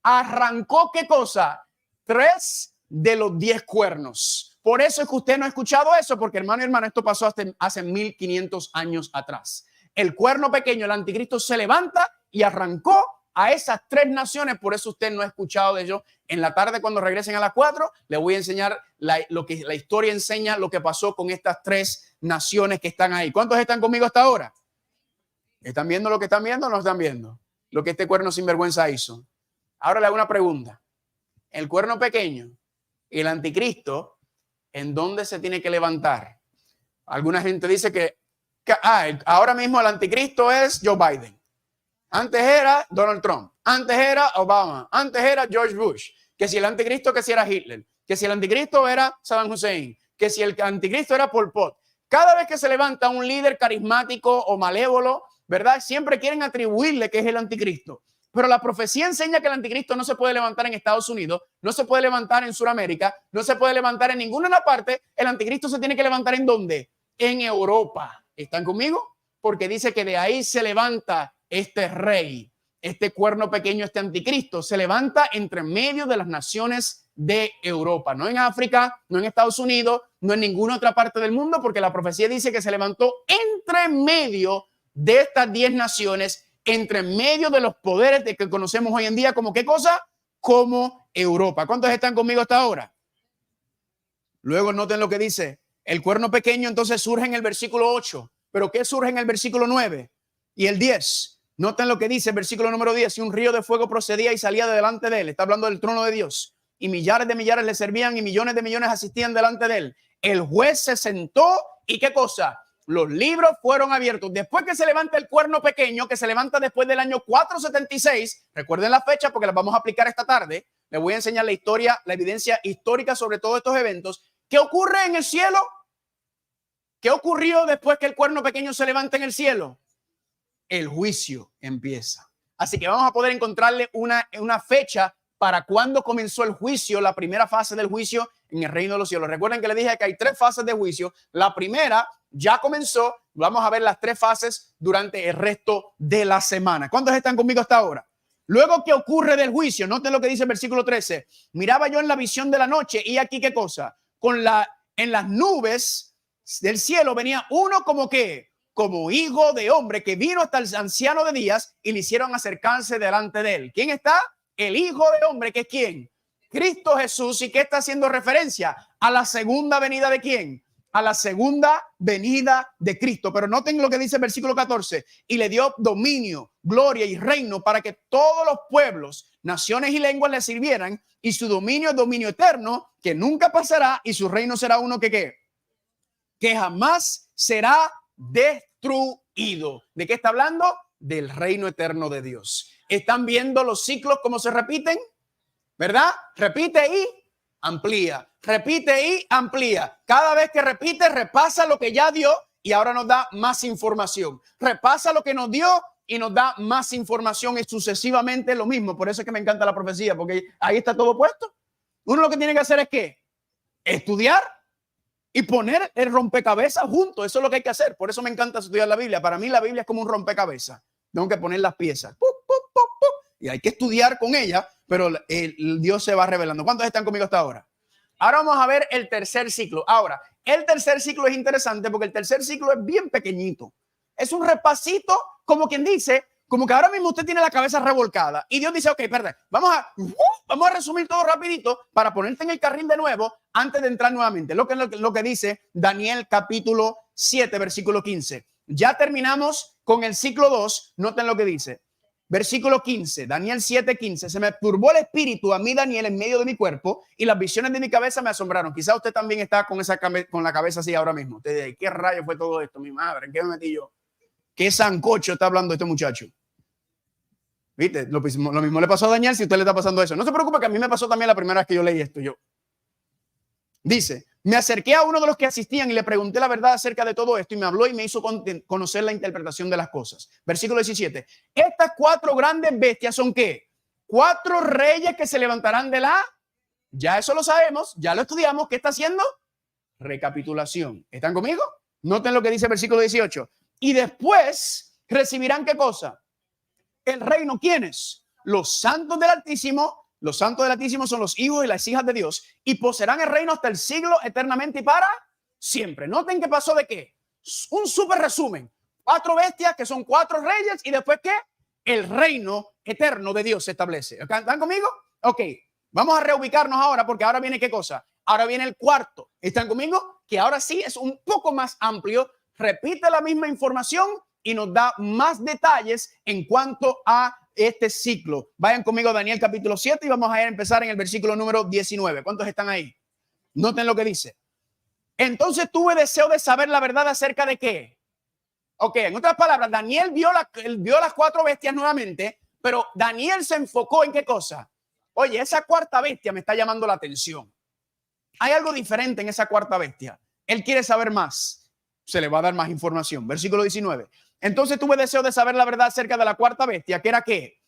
S1: Arrancó ¿qué cosa? 3 de los 10 cuernos. Por eso es que usted no ha escuchado eso, porque hermano y hermana, esto pasó hasta hace 1500 años atrás. El cuerno pequeño, el anticristo, se levanta y arrancó a esas 3 naciones. Por eso usted no ha escuchado de ellos. En la tarde, cuando regresen a las 4, le voy a enseñar lo que la historia enseña, lo que pasó con estas 3 naciones que están ahí. ¿Cuántos están conmigo hasta ahora? ¿Están viendo lo que están viendo o no están viendo? Lo que este cuerno sinvergüenza hizo. Ahora le hago una pregunta. El cuerno pequeño y el anticristo, ¿en dónde se tiene que levantar? Alguna gente dice que ahora mismo el anticristo es Joe Biden. Antes era Donald Trump. Antes era Obama. Antes era George Bush. Que si el anticristo, que si era Hitler. Que si el anticristo era Saddam Hussein. Que si el anticristo era Pol Pot. Cada vez que se levanta un líder carismático o malévolo, ¿verdad? Siempre quieren atribuirle que es el anticristo. Pero la profecía enseña que el anticristo no se puede levantar en Estados Unidos, no se puede levantar en Sudamérica, no se puede levantar en ninguna parte. El anticristo se tiene que levantar ¿en dónde? En Europa. ¿Están conmigo? Porque dice que de ahí se levanta este rey, este cuerno pequeño, este anticristo. Se levanta entre medio de las naciones de Europa. No en África, no en Estados Unidos, no en ninguna otra parte del mundo, porque la profecía dice que se levantó entre medio de estas 10 naciones, entre medio de los poderes de que conocemos hoy en día como ¿qué cosa? Como Europa. ¿Cuántos están conmigo hasta ahora? Luego noten lo que dice. El cuerno pequeño entonces surge en el versículo 8. ¿Pero qué surge en el versículo 9 y el 10? Noten lo que dice el versículo número 10. Y un río de fuego procedía y salía de delante de él. Está hablando del trono de Dios. Y millares de millares le servían y millones de millones asistían delante de él. El juez se sentó y ¿qué cosa? Los libros fueron abiertos. Después que se levanta el cuerno pequeño, que se levanta después del año 476, recuerden la fecha porque la vamos a aplicar esta tarde. Les voy a enseñar la historia, la evidencia histórica sobre todos estos eventos. ¿Qué ocurre en el cielo? ¿Qué ocurrió después que el cuerno pequeño se levanta en el cielo? El juicio empieza. Así que vamos a poder encontrarle una fecha para cuando comenzó el juicio, la primera fase del juicio en el reino de los cielos. Recuerden que les dije que hay 3 fases de juicio. La primera ya comenzó. Vamos a ver las 3 fases durante el resto de la semana. ¿Cuántos están conmigo hasta ahora? Luego, ¿qué ocurre del juicio? Noten lo que dice el versículo 13. Miraba yo en la visión de la noche y aquí ¿qué cosa? En las nubes del cielo venía uno como que, como hijo de hombre, que vino hasta el anciano de días y le hicieron acercarse delante de él. ¿Quién está? El hijo de hombre, ¿que es quién? Cristo Jesús. ¿Y qué está haciendo referencia? A la segunda venida de quién? A la segunda venida de Cristo. Pero noten lo que dice el versículo 14. Y le dio dominio, gloria y reino para que todos los pueblos, naciones y lenguas le sirvieran. Y su dominio es dominio eterno, que nunca pasará. Y su reino será uno que ¿qué? Que jamás será destruido. ¿De qué está hablando? Del reino eterno de Dios. ¿Están viendo los ciclos cómo se repiten? ¿Verdad? Repite y amplía. Repite y amplía. Cada vez que repite, repasa lo que ya dio y ahora nos da más información. Repasa lo que nos dio y nos da más información y sucesivamente lo mismo. Por eso es que me encanta la profecía, porque ahí está todo puesto. Uno lo que tiene que hacer es ¿qué? Estudiar y poner el rompecabezas junto. Eso es lo que hay que hacer. Por eso me encanta estudiar la Biblia. Para mí la Biblia es como un rompecabezas. Tengo que poner las piezas. Y hay que estudiar con ella, pero el Dios se va revelando. ¿Cuántos están conmigo hasta ahora? Ahora vamos a ver el tercer ciclo. Ahora, el tercer ciclo es interesante porque el tercer ciclo es bien pequeñito. Es un repasito, como quien dice, como que ahora mismo usted tiene la cabeza revolcada. Y Dios dice, ok, perdón, vamos a resumir todo rapidito para ponerte en el carril de nuevo antes de entrar nuevamente. Lo que dice Daniel capítulo 7, versículo 15. Ya terminamos con el ciclo 2. Noten lo que dice. Versículo 15, Daniel 7:15. Se me turbó el espíritu a mí, Daniel, en medio de mi cuerpo y las visiones de mi cabeza me asombraron. Quizá usted también está con la cabeza así ahora mismo. Usted dice, ¿qué rayo fue todo esto? Mi madre, ¿en qué me metí yo? ¿Qué sancocho está hablando este muchacho? ¿Viste? Lo mismo le pasó a Daniel si a usted le está pasando eso. No se preocupe que a mí me pasó también la primera vez que yo leí esto. Dice, me acerqué a uno de los que asistían y le pregunté la verdad acerca de todo esto y me habló y me hizo conocer la interpretación de las cosas. Versículo 17. Estas 4 grandes bestias son ¿qué? 4 reyes que se levantarán de la... Ya eso lo sabemos, ya lo estudiamos. ¿Qué está haciendo? Recapitulación. ¿Están conmigo? Noten lo que dice el versículo 18. Y después recibirán ¿qué cosa? El reino. ¿Quiénes? Los santos del Altísimo. Los santos del Altísimo son los hijos y las hijas de Dios y poseerán el reino hasta el siglo eternamente y para siempre. Noten qué pasó de qué. Un súper resumen. 4 bestias que son 4 reyes y después ¿qué? El reino eterno de Dios se establece. ¿Están conmigo? Ok. Vamos a reubicarnos ahora porque ahora viene ¿qué cosa? Ahora viene el cuarto. ¿Están conmigo? Que ahora sí es un poco más amplio. Repite la misma información y nos da más detalles en cuanto a este ciclo. Vayan conmigo a Daniel capítulo 7 y vamos a empezar en el versículo número 19. ¿Cuántos están ahí? Noten lo que dice. Entonces tuve deseo de saber la verdad acerca de qué. Ok, en otras palabras, Daniel vio las 4 bestias nuevamente, pero Daniel se enfocó en qué cosa. Oye, esa cuarta bestia me está llamando la atención. Hay algo diferente en esa cuarta bestia. Él quiere saber más. Se le va a dar más información. Versículo 19. Entonces tuve deseo de saber la verdad acerca de la cuarta bestia, que era ¿qué?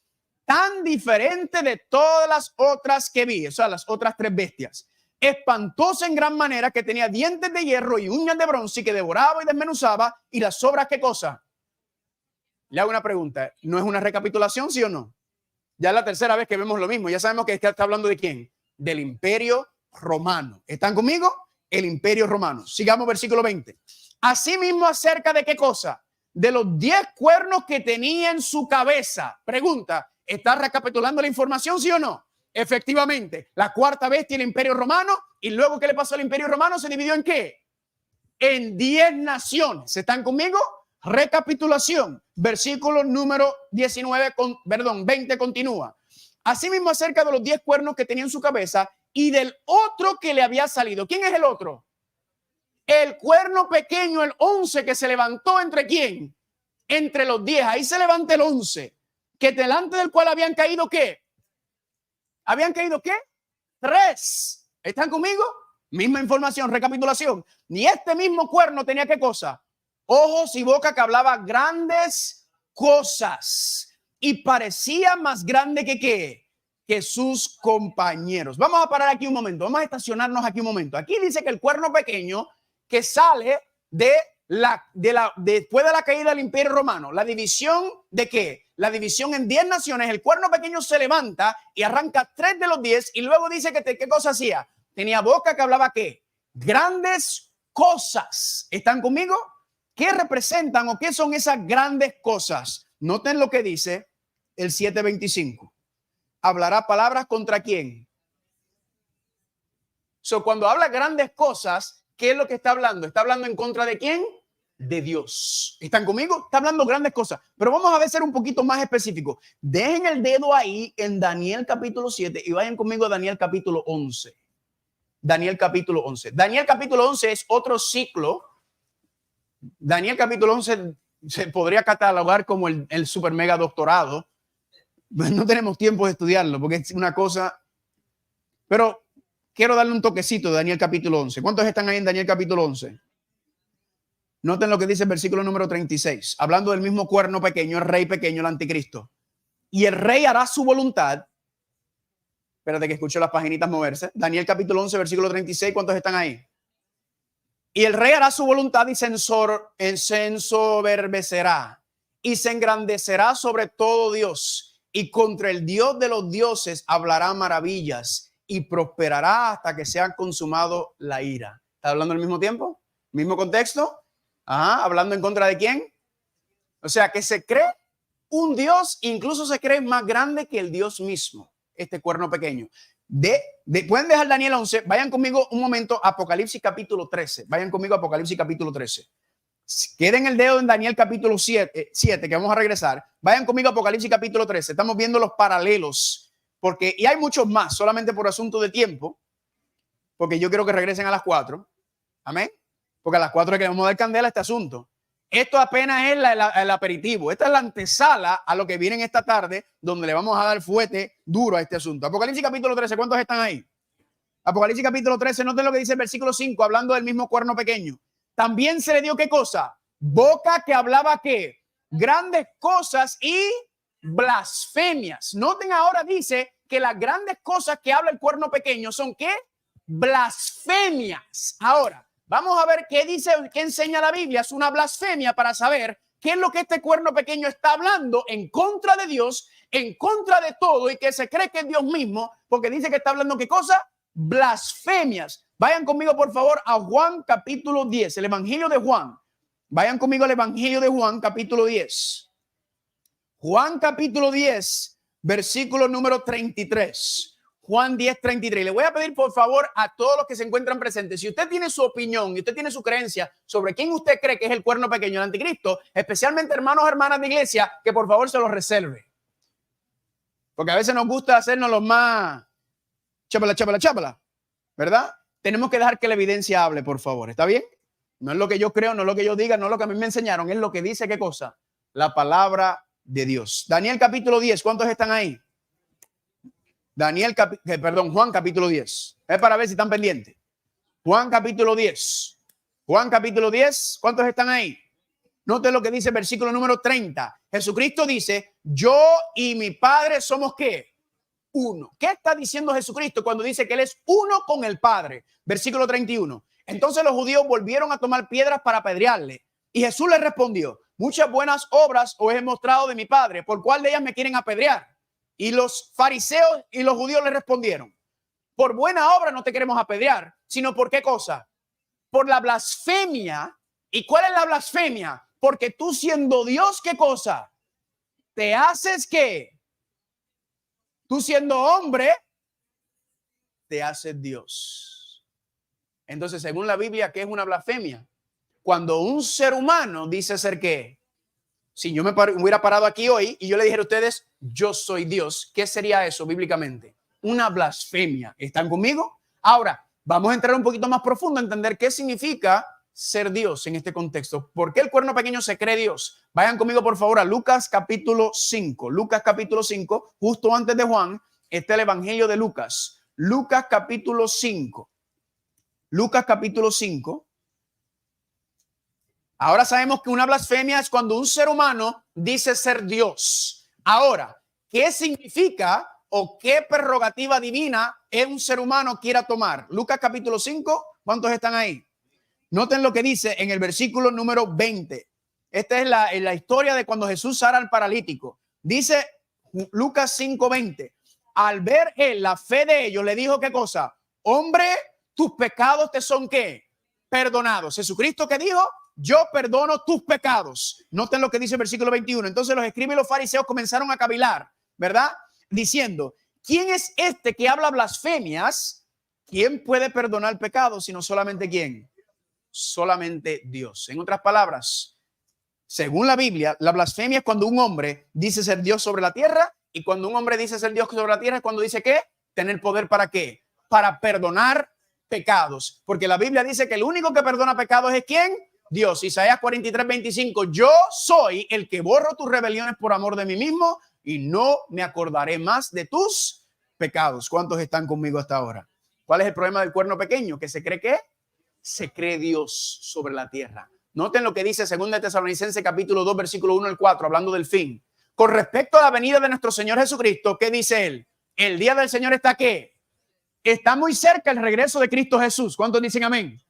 S1: Tan diferente de todas las otras que vi, o sea, las otras 3 bestias. Espantosa en gran manera, que tenía dientes de hierro y uñas de bronce, y que devoraba y desmenuzaba. ¿Y las obras qué cosa? Le hago una pregunta. ¿No es una recapitulación, sí o no? Ya es la tercera vez que vemos lo mismo. Ya sabemos que está hablando de quién. Del Imperio Romano. ¿Están conmigo? el imperio romano. Sigamos versículo 20. Asimismo, acerca de qué cosa? De los 10 cuernos que tenía en su cabeza. Pregunta, ¿está recapitulando la información, sí o no? Efectivamente, la cuarta bestia, el imperio romano. ¿Y luego qué le pasó al imperio romano? ¿Se dividió en qué? En 10 naciones. ¿Están conmigo? Recapitulación. Versículo número 20 continúa. Asimismo, acerca de los 10 cuernos que tenía en su cabeza y del otro que le había salido. ¿Quién es el otro? El cuerno pequeño, el 11, que se levantó entre quién? Entre los 10. Ahí se levanta el 11. Que delante del cual habían caído ¿qué? ¿Habían caído qué? 3. ¿Están conmigo? Misma información, recapitulación. Ni este mismo cuerno tenía qué cosa? Ojos y boca que hablaba grandes cosas. Y parecía más grande que ¿qué? Que sus compañeros. Vamos a parar aquí un momento. Vamos a estacionarnos aquí un momento. Aquí dice que el cuerno pequeño que sale después de la caída del imperio romano, la división de qué? La división en 10 naciones. El cuerno pequeño se levanta y arranca 3 de los 10 y luego dice que ¿qué cosa hacía? Tenía boca que hablaba ¿qué? Grandes cosas. ¿Están conmigo? ¿Qué representan o qué son esas grandes cosas? Noten lo que dice el 7:25. ¿Hablará palabras contra quién? Cuando habla grandes cosas, ¿qué es lo que está hablando? ¿Está hablando en contra de quién? De Dios. ¿Están conmigo? Está hablando grandes cosas. Pero vamos a ver ser un poquito más específico. Dejen el dedo ahí en Daniel capítulo 7 y vayan conmigo a Daniel capítulo 11. Daniel capítulo 11. Daniel capítulo 11 es otro ciclo. Daniel capítulo 11 se podría catalogar como el super mega doctorado. No tenemos tiempo de estudiarlo porque es una cosa. Pero quiero darle un toquecito de Daniel capítulo 11. ¿Cuántos están ahí en Daniel capítulo 11? Noten lo que dice el versículo número 36. Hablando del mismo cuerno pequeño, el rey pequeño, el anticristo. Y el rey hará su voluntad. Espérate que escucho las paginitas moverse. Daniel capítulo 11, versículo 36. ¿Cuántos están ahí? Y el rey hará su voluntad y se ensoberbecerá y se engrandecerá sobre todo Dios. Y contra el Dios de los dioses hablará maravillas y prosperará hasta que sea consumado la ira. ¿Está hablando al mismo tiempo? ¿Mismo contexto? Ajá, ¿hablando en contra de quién? O sea, que se cree un Dios, incluso se cree más grande que el Dios mismo, este cuerno pequeño. Pueden dejar Daniel 11, vayan conmigo un momento a Apocalipsis capítulo 13. Vayan conmigo a Apocalipsis capítulo 13. Queden el dedo en Daniel capítulo 7, que vamos a regresar. Vayan conmigo a Apocalipsis capítulo 13. Estamos viendo los paralelos. Y hay muchos más, solamente por asunto de tiempo, porque yo quiero que regresen a las 4. Amén. Porque a las 4 queremos dar candela a este asunto. Esto apenas es el aperitivo. Esta es la antesala a lo que viene en esta tarde, donde le vamos a dar fuete duro a este asunto. Apocalipsis capítulo 13, ¿cuántos están ahí? Apocalipsis capítulo 13, noten lo que dice el versículo 5, hablando del mismo cuerno pequeño. También se le dio ¿qué cosa? Boca que hablaba ¿qué? Grandes cosas y blasfemias. Noten ahora dice que las grandes cosas que habla el cuerno pequeño son ¿qué? Blasfemias. Ahora, vamos a ver qué dice, qué enseña la Biblia. Es una blasfemia para saber qué es lo que este cuerno pequeño está hablando en contra de Dios, en contra de todo y que se cree que es Dios mismo, porque dice que está hablando ¿qué cosa? Blasfemias. Vayan conmigo, por favor, a Juan capítulo 10, el Evangelio de Juan. Vayan conmigo al Evangelio de Juan capítulo 10. Juan capítulo 10, versículo número 33. Juan 10, 33. Le voy a pedir, por favor, a todos los que se encuentran presentes, si usted tiene su opinión y usted tiene su creencia sobre quién usted cree que es el cuerno pequeño, el anticristo, especialmente hermanos, hermanas de iglesia, que por favor se los reserve. Porque a veces nos gusta hacernos los más chápala, ¿verdad? Tenemos que dejar que la evidencia hable, por favor. ¿Está bien? No es lo que yo creo, no es lo que yo diga, no es lo que a mí me enseñaron, es lo que dice, ¿qué cosa? La palabra de Dios. Daniel capítulo 10, ¿cuántos están ahí? Juan capítulo 10. Es para ver si están pendientes. Juan capítulo 10. Juan capítulo 10, ¿cuántos están ahí? Noten lo que dice el versículo número 30. Jesucristo dice, yo y mi Padre somos ¿qué? Uno. ¿Qué está diciendo Jesucristo cuando dice que Él es uno con el Padre? Versículo 31. Entonces los judíos volvieron a tomar piedras para apedrearle. Y Jesús les respondió, muchas buenas obras os he mostrado de mi Padre, ¿por cuál de ellas me quieren apedrear? Y los fariseos y los judíos le respondieron, por buena obra no te queremos apedrear, sino por qué cosa. por la blasfemia. ¿Y cuál es la blasfemia? Porque tú siendo Dios, ¿qué cosa? Te haces ¿qué? Tú siendo hombre, te haces Dios. Entonces, según la Biblia, ¿qué es una blasfemia? Cuando un ser humano dice ser ¿qué? Si yo me hubiera parado aquí hoy y yo le dijera a ustedes, yo soy Dios, ¿qué sería eso bíblicamente? Una blasfemia. ¿Están conmigo? Ahora, vamos a entrar un poquito más profundo a entender qué significa ser Dios en este contexto. ¿Por qué el cuerno pequeño se cree Dios? Vayan conmigo, por favor, a Lucas capítulo 5. Lucas capítulo 5, justo antes de Juan, está el Evangelio de Lucas. Lucas capítulo 5. Lucas capítulo 5. Ahora sabemos que una blasfemia es cuando un ser humano dice ser Dios. Ahora, ¿qué significa o qué prerrogativa divina un ser humano quiera tomar? Lucas capítulo 5, ¿cuántos están ahí? Noten lo que dice en el versículo número 20. Esta es la historia de cuando Jesús sana al paralítico. Dice Lucas 5:20. Al ver él la fe de ellos, le dijo, ¿qué cosa? Hombre, tus pecados te son ¿qué? Perdonados. Jesucristo, ¿qué dijo? Yo perdono tus pecados. Noten lo que dice el versículo 21. Entonces los escribas y los fariseos comenzaron a cavilar, ¿verdad? Diciendo, ¿quién es este que habla blasfemias? ¿Quién puede perdonar pecados sino solamente quién? Solamente Dios. En otras palabras, según la Biblia, la blasfemia es cuando un hombre dice ser Dios sobre la tierra, y cuando un hombre dice ser Dios sobre la tierra es cuando dice ¿qué? Tener poder ¿para qué? Para perdonar pecados. Porque la Biblia dice que el único que perdona pecados es ¿quién? Dios. Isaías 43:25. Yo soy el que borro tus rebeliones por amor de mí mismo y no me acordaré más de tus pecados. ¿Cuántos están conmigo hasta ahora? ¿Cuál es el problema del cuerno pequeño? Que se cree ¿qué? Se cree Dios sobre la tierra. Noten lo que dice 2 Tesalonicenses capítulo 2 versículo 1 al 4, hablando del fin. Con respecto a la venida de nuestro Señor Jesucristo, ¿qué dice él? El día del Señor está ¿qué? Está muy cerca el regreso de Cristo Jesús. ¿Cuántos dicen amén?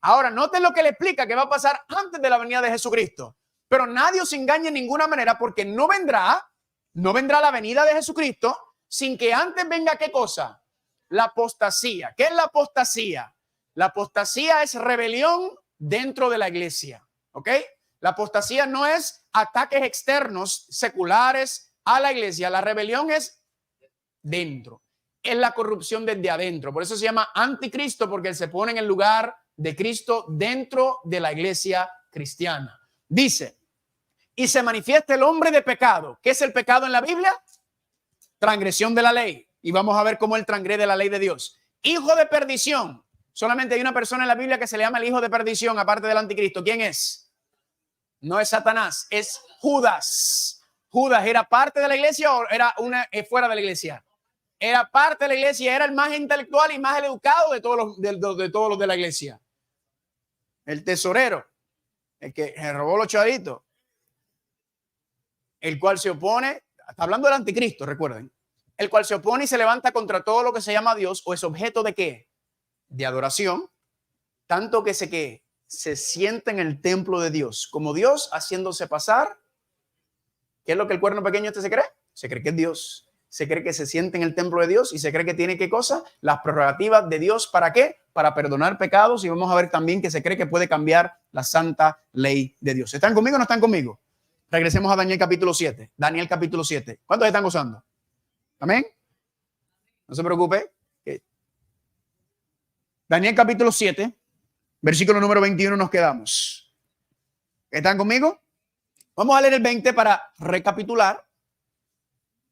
S1: Ahora, noten lo que le explica que va a pasar antes de la venida de Jesucristo. Pero nadie os engañe en ninguna manera, porque no vendrá la venida de Jesucristo sin que antes venga ¿qué cosa? La apostasía. ¿Qué es la apostasía? La apostasía es rebelión dentro de la iglesia, ¿ok? La apostasía no es ataques externos, seculares a la iglesia. La rebelión es dentro. Es la corrupción desde adentro. Por eso se llama anticristo, porque él se pone en el lugar de Cristo dentro de la iglesia cristiana. Dice, y se manifiesta el hombre de pecado. ¿Qué es el pecado en la Biblia? Transgresión de la ley. Y vamos a ver cómo él transgrede la ley de Dios. Hijo de perdición. Solamente hay una persona en la Biblia que se le llama el hijo de perdición, aparte del anticristo. ¿Quién es? No es Satanás, es Judas. Judas era parte de la iglesia o era fuera de la iglesia. Era parte de la iglesia, era el más intelectual y más educado de todos los de la iglesia. El tesorero, el que robó los chavitos, el cual se opone, está hablando del anticristo, recuerden, el cual se opone y se levanta contra todo lo que se llama Dios o es objeto de ¿qué? De adoración, tanto que se sienta en el templo de Dios, como Dios haciéndose pasar. ¿Qué es lo que el cuerno pequeño se cree? Se cree que es Dios. Se cree que se siente en el templo de Dios y se cree que tiene ¿qué cosa? Las prerrogativas de Dios. ¿Para qué? Para perdonar pecados, y vamos a ver también que se cree que puede cambiar la santa ley de Dios. ¿Están conmigo o no están conmigo? Regresemos a Daniel capítulo 7. Daniel capítulo 7. ¿Cuántos están gozando? ¿Amén? No se preocupe. Daniel capítulo 7, versículo número 21 nos quedamos. ¿Están conmigo? Vamos a leer el 20 para recapitular.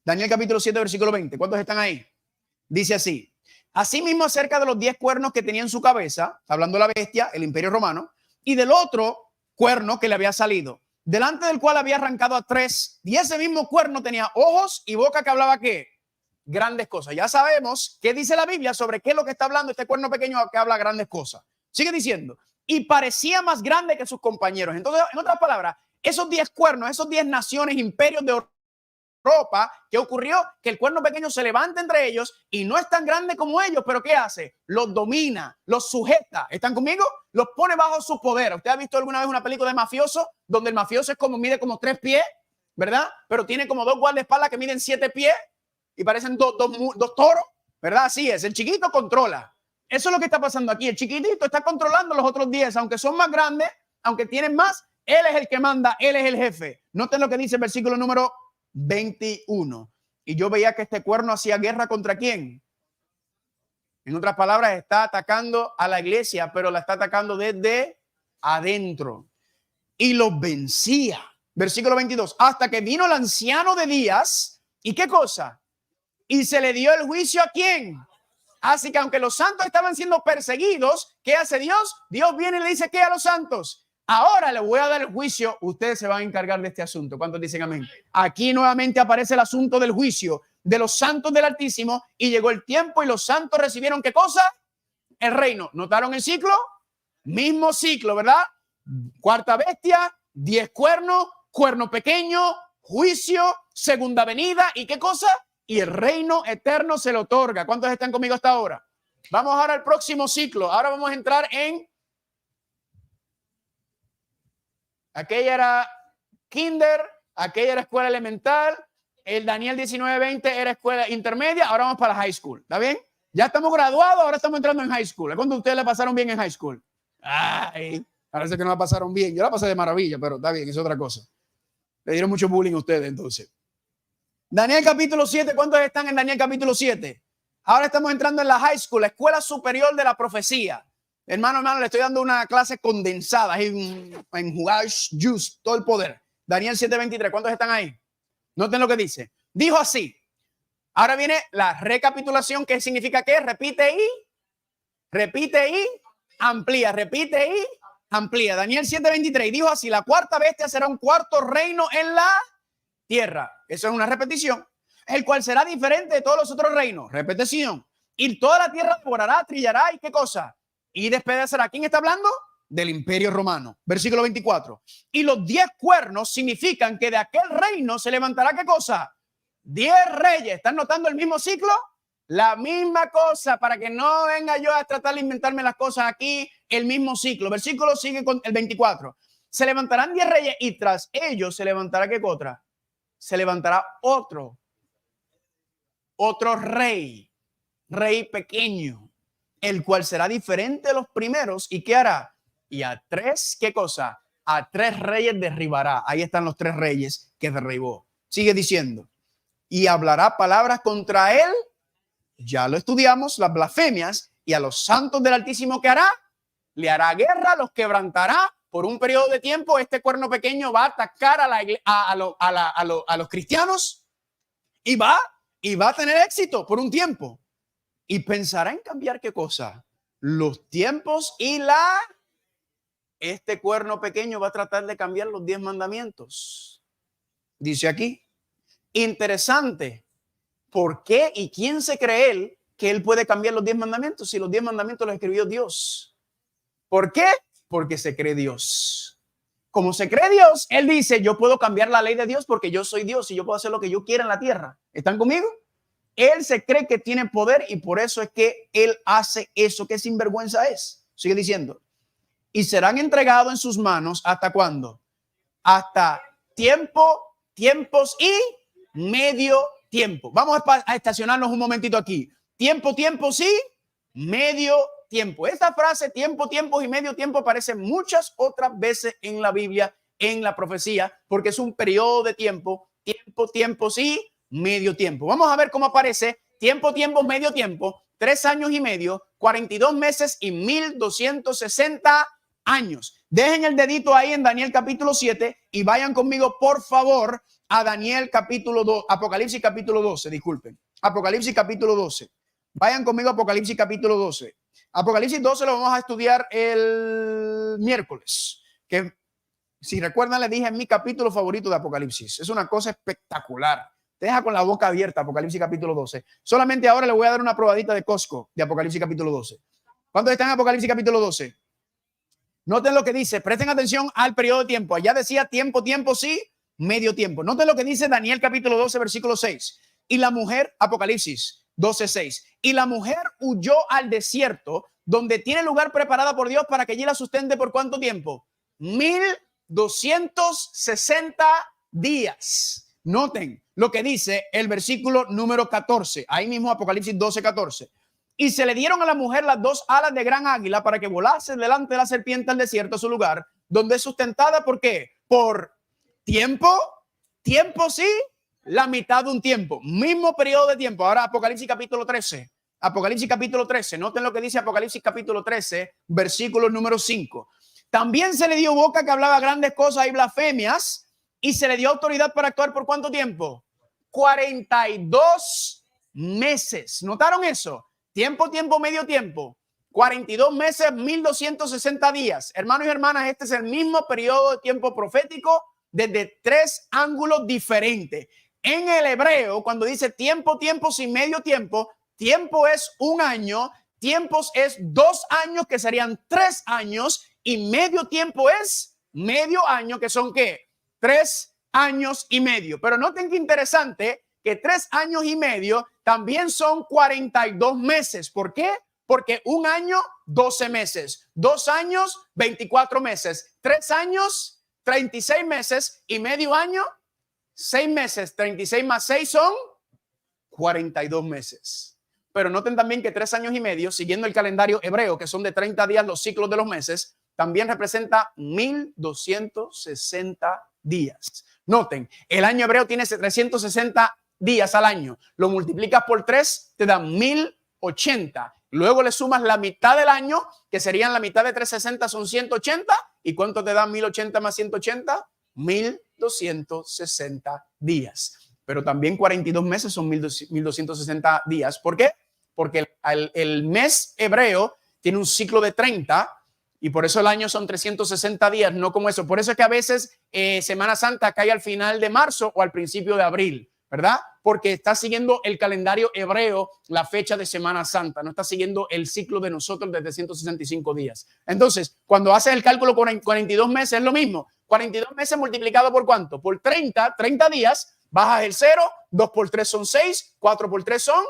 S1: Daniel capítulo 7, versículo 20. ¿Cuántos están ahí? Dice así. Asimismo, acerca de los 10 cuernos que tenía en su cabeza, hablando de la bestia, el imperio romano, y del otro cuerno que le había salido, delante del cual había arrancado a 3, y ese mismo cuerno tenía ojos y boca que hablaba ¿qué? Grandes cosas. Ya sabemos qué dice la Biblia sobre qué es lo que está hablando este cuerno pequeño que habla grandes cosas. Sigue diciendo, y parecía más grande que sus compañeros. Entonces, en otras palabras, esos 10 cuernos, esos 10 naciones, imperios de Europa, ¿qué ocurrió? Que el cuerno pequeño se levanta entre ellos y no es tan grande como ellos, pero ¿qué hace? Los domina, los sujeta. ¿Están conmigo? Los pone bajo su poder. ¿Usted ha visto alguna vez una película de mafioso donde el mafioso mide como 3 pies, ¿verdad? Pero tiene como 2 guardaespaldas que miden 7 pies y parecen dos toros, ¿verdad? Así es. El chiquito controla. Eso es lo que está pasando aquí. El chiquitito está controlando los otros 10, aunque son más grandes, aunque tienen más, él es el que manda, él es el jefe. Noten lo que dice el versículo número 21. Y yo veía que este cuerno hacía guerra ¿contra quién? En otras palabras, está atacando a la iglesia, pero la está atacando desde adentro. Y los vencía. Versículo 22. Hasta que vino el anciano de días. ¿Y qué cosa? Y se le dio el juicio ¿a quién? Así que aunque los santos estaban siendo perseguidos, ¿qué hace Dios? Dios viene y le dice ¿qué a los santos? Ahora le voy a dar el juicio. Ustedes se van a encargar de este asunto. ¿Cuántos dicen amén? Aquí nuevamente aparece el asunto del juicio de los santos del Altísimo y llegó el tiempo y los santos recibieron ¿qué cosa? El reino. ¿Notaron el ciclo? Mismo ciclo, ¿verdad? Cuarta bestia, 10 cuernos, cuerno pequeño, juicio, segunda venida y ¿qué cosa? Y el reino eterno se le otorga. ¿Cuántos están conmigo hasta ahora? Vamos ahora al próximo ciclo. Ahora vamos a entrar en... Aquella era kinder, aquella era escuela elemental, el Daniel 19-20 era escuela intermedia, ahora vamos para la high school. ¿Está bien? Ya estamos graduados, ahora estamos entrando en high school. ¿Cuándo ustedes la pasaron bien en high school? Ay, parece que no la pasaron bien. Yo la pasé de maravilla, pero está bien, es otra cosa. Le dieron mucho bullying a ustedes entonces. Daniel capítulo 7, ¿cuántos están en Daniel capítulo 7? Ahora estamos entrando en la high school, la escuela superior de la profecía. Hermano, le estoy dando una clase condensada en jugar juice, todo el poder. Daniel 7:23, ¿cuántos están ahí? Noten lo que dice. Dijo así. Ahora viene la recapitulación, que significa que repite y amplía, repite y amplía. Daniel 7:23 dijo así: la cuarta bestia será un cuarto reino en la tierra. Eso es una repetición. El cual será diferente de todos los otros reinos. Repetición. Y toda la tierra devorará, trillará y qué cosa. Y despedacerá. ¿Quién está hablando? Del Imperio Romano. Versículo 24. Y los 10 cuernos significan que de aquel reino se levantará ¿qué cosa? 10 reyes. ¿Están notando el mismo ciclo? La misma cosa, para que no venga yo a tratar de inventarme las cosas aquí, el mismo ciclo. Versículo sigue con el 24. Se levantarán 10 reyes y tras ellos se levantará ¿qué cosa? Se levantará otro rey pequeño, el cual será diferente de los primeros. ¿Y qué hará? Y a 3, ¿qué cosa? A 3 reyes derribará. Ahí están los 3 reyes que derribó. Sigue diciendo. Y hablará palabras contra él. Ya lo estudiamos, las blasfemias. Y a los santos del Altísimo, ¿qué hará? Le hará guerra, los quebrantará. Por un periodo de tiempo, este cuerno pequeño va a atacar a los cristianos y va a tener éxito por un tiempo. Y pensará en cambiar ¿qué cosa? Los tiempos y este cuerno pequeño va a tratar de cambiar los 10 mandamientos. Dice aquí, interesante, ¿por qué y quién se cree él que él puede cambiar los 10 mandamientos si los 10 mandamientos los escribió Dios? ¿Por qué? Porque se cree Dios. Como se cree Dios, él dice, yo puedo cambiar la ley de Dios porque yo soy Dios y yo puedo hacer lo que yo quiera en la tierra. ¿Están conmigo? Él se cree que tiene poder y por eso es que él hace eso. ¿Qué sinvergüenza es? Sigue diciendo. Y serán entregados en sus manos ¿hasta cuándo? Hasta tiempos y medio tiempo. Vamos a estacionarnos un momentito aquí. Tiempos y medio tiempo. Esta frase, tiempos y medio tiempo, aparece muchas otras veces en la Biblia, en la profecía, porque es un periodo de tiempos y medio tiempo. Vamos a ver cómo aparece tiempos, medio tiempo, 3 años y medio, 42 meses y 1260 años. Dejen el dedito ahí en Daniel capítulo 7 y vayan conmigo, por favor, a Daniel capítulo 2, Apocalipsis capítulo 12, disculpen. Apocalipsis capítulo 12. Vayan conmigo a Apocalipsis capítulo 12. Apocalipsis 12 lo vamos a estudiar el miércoles, que si recuerdan les dije es mi capítulo favorito de Apocalipsis. Es una cosa espectacular. Te deja con la boca abierta Apocalipsis capítulo 12. Solamente ahora le voy a dar una probadita de Costco de Apocalipsis capítulo 12. ¿Cuántos están en Apocalipsis capítulo 12? Noten lo que dice, presten atención al periodo de tiempo. Allá decía tiempo, sí, medio tiempo. Noten lo que dice Daniel capítulo 12, versículo 6. Y la mujer, Apocalipsis 12:6. Y la mujer huyó al desierto, donde tiene lugar preparada por Dios para que allí la sustente por ¿cuánto tiempo? 1260 días. Noten lo que dice el versículo número 14. Ahí mismo Apocalipsis 12:14. Y se le dieron a la mujer las 2 alas de gran águila para que volase delante de la serpiente al desierto, a su lugar, donde es sustentada. ¿Por qué? Por tiempo, tiempo sí, la mitad de un tiempo, mismo periodo de tiempo. Ahora Apocalipsis capítulo 13. Apocalipsis capítulo 13. Noten lo que dice Apocalipsis capítulo 13, versículo número 5. También se le dio boca que hablaba grandes cosas y blasfemias, y se le dio autoridad para actuar por ¿cuánto tiempo? 42 meses. ¿Notaron eso? Tiempo, tiempo, medio tiempo. 42 meses, 1260 días. Hermanos y hermanas, este es el mismo periodo de tiempo profético desde 3 ángulos diferentes. En el hebreo, cuando dice tiempo, tiempo sin medio tiempo, tiempo es 1 año, tiempos es 2 años, que serían 3 años, y medio tiempo es medio año, que son ¿qué? 3 años y medio. Pero noten qué interesante, que 3 años y medio también son 42 meses. ¿Por qué? Porque 1 año, 12 meses, 2 años, 24 meses, 3 años, 36 meses, y medio año, 6 meses. 36 más 6 son 42 meses. Pero noten también que 3 años y medio, siguiendo el calendario hebreo, que son de 30 días los ciclos de los meses, también representa 1260 días. Noten, el año hebreo tiene 360 días al año. Lo multiplicas por 3, te da 1080. Luego le sumas la mitad del año, que serían la mitad de 360, son 180. ¿Y cuánto te da 1080 más 180? 1260 días. Pero también 42 meses son 1260 días. ¿Por qué? Porque el mes hebreo tiene un ciclo de 30 y por eso el año son 360 días, no como eso. Por eso es que a veces Semana Santa cae al final de marzo o al principio de abril, ¿verdad? Porque está siguiendo el calendario hebreo la fecha de Semana Santa, no está siguiendo el ciclo de nosotros de 365 días. Entonces, cuando haces el cálculo con 42 meses, es lo mismo. 42 meses multiplicado por ¿cuánto? Por 30 días, bajas el 0, 2 por 3 son 6, 4 por 3 son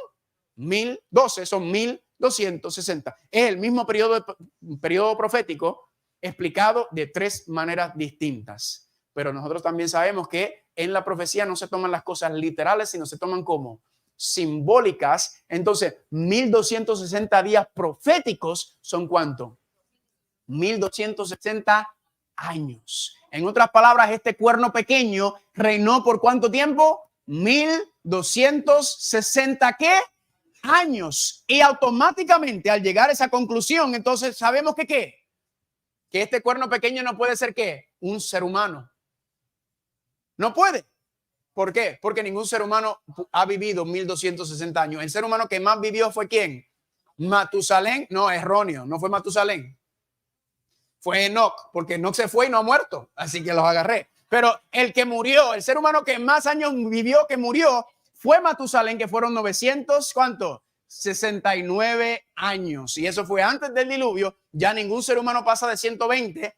S1: 1012, son 1260. Es el mismo periodo profético explicado de 3 maneras distintas. Pero nosotros también sabemos que en la profecía no se toman las cosas literales, sino se toman como simbólicas. Entonces, 1260 días proféticos son ¿cuánto? 1260 años. En otras palabras, este cuerno pequeño reinó por ¿cuánto tiempo? 1260 ¿qué? Años. Y automáticamente al llegar a esa conclusión, entonces sabemos que ¿qué? Que este cuerno pequeño no puede ser ¿qué? Un ser humano. No puede. ¿Por qué? Porque ningún ser humano ha vivido 1260 años. El ser humano que más vivió fue ¿quién? Matusalén. No, erróneo. No fue Matusalén. Fue Enoc, porque Enoc se fue y no ha muerto. Así que los agarré. Pero el que murió, el ser humano que más años vivió, que murió, fue Matusalén, que fueron 900, ¿cuánto? 69 años. Y eso fue antes del diluvio. Ya ningún ser humano pasa de 120.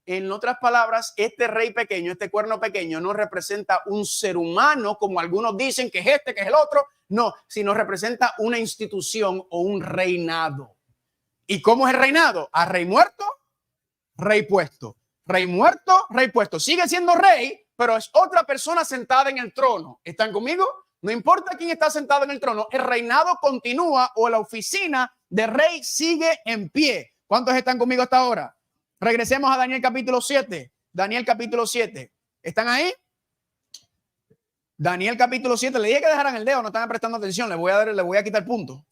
S1: En otras palabras, este rey pequeño, este cuerno pequeño, no representa un ser humano, como algunos dicen que es este, que es el otro. No, sino representa una institución o un reinado. ¿Y cómo es el reinado? ¿A rey muerto? Rey puesto. Rey muerto, rey puesto. Sigue siendo rey, pero es otra persona sentada en el trono. ¿Están conmigo? No importa quién está sentado en el trono, el reinado continúa o la oficina de rey sigue en pie. ¿Cuántos están conmigo hasta ahora? Regresemos a Daniel capítulo 7. Daniel capítulo 7. ¿Están ahí? Daniel capítulo 7. Le dije que dejaran el dedo, no están prestando atención. Le voy a quitar punto.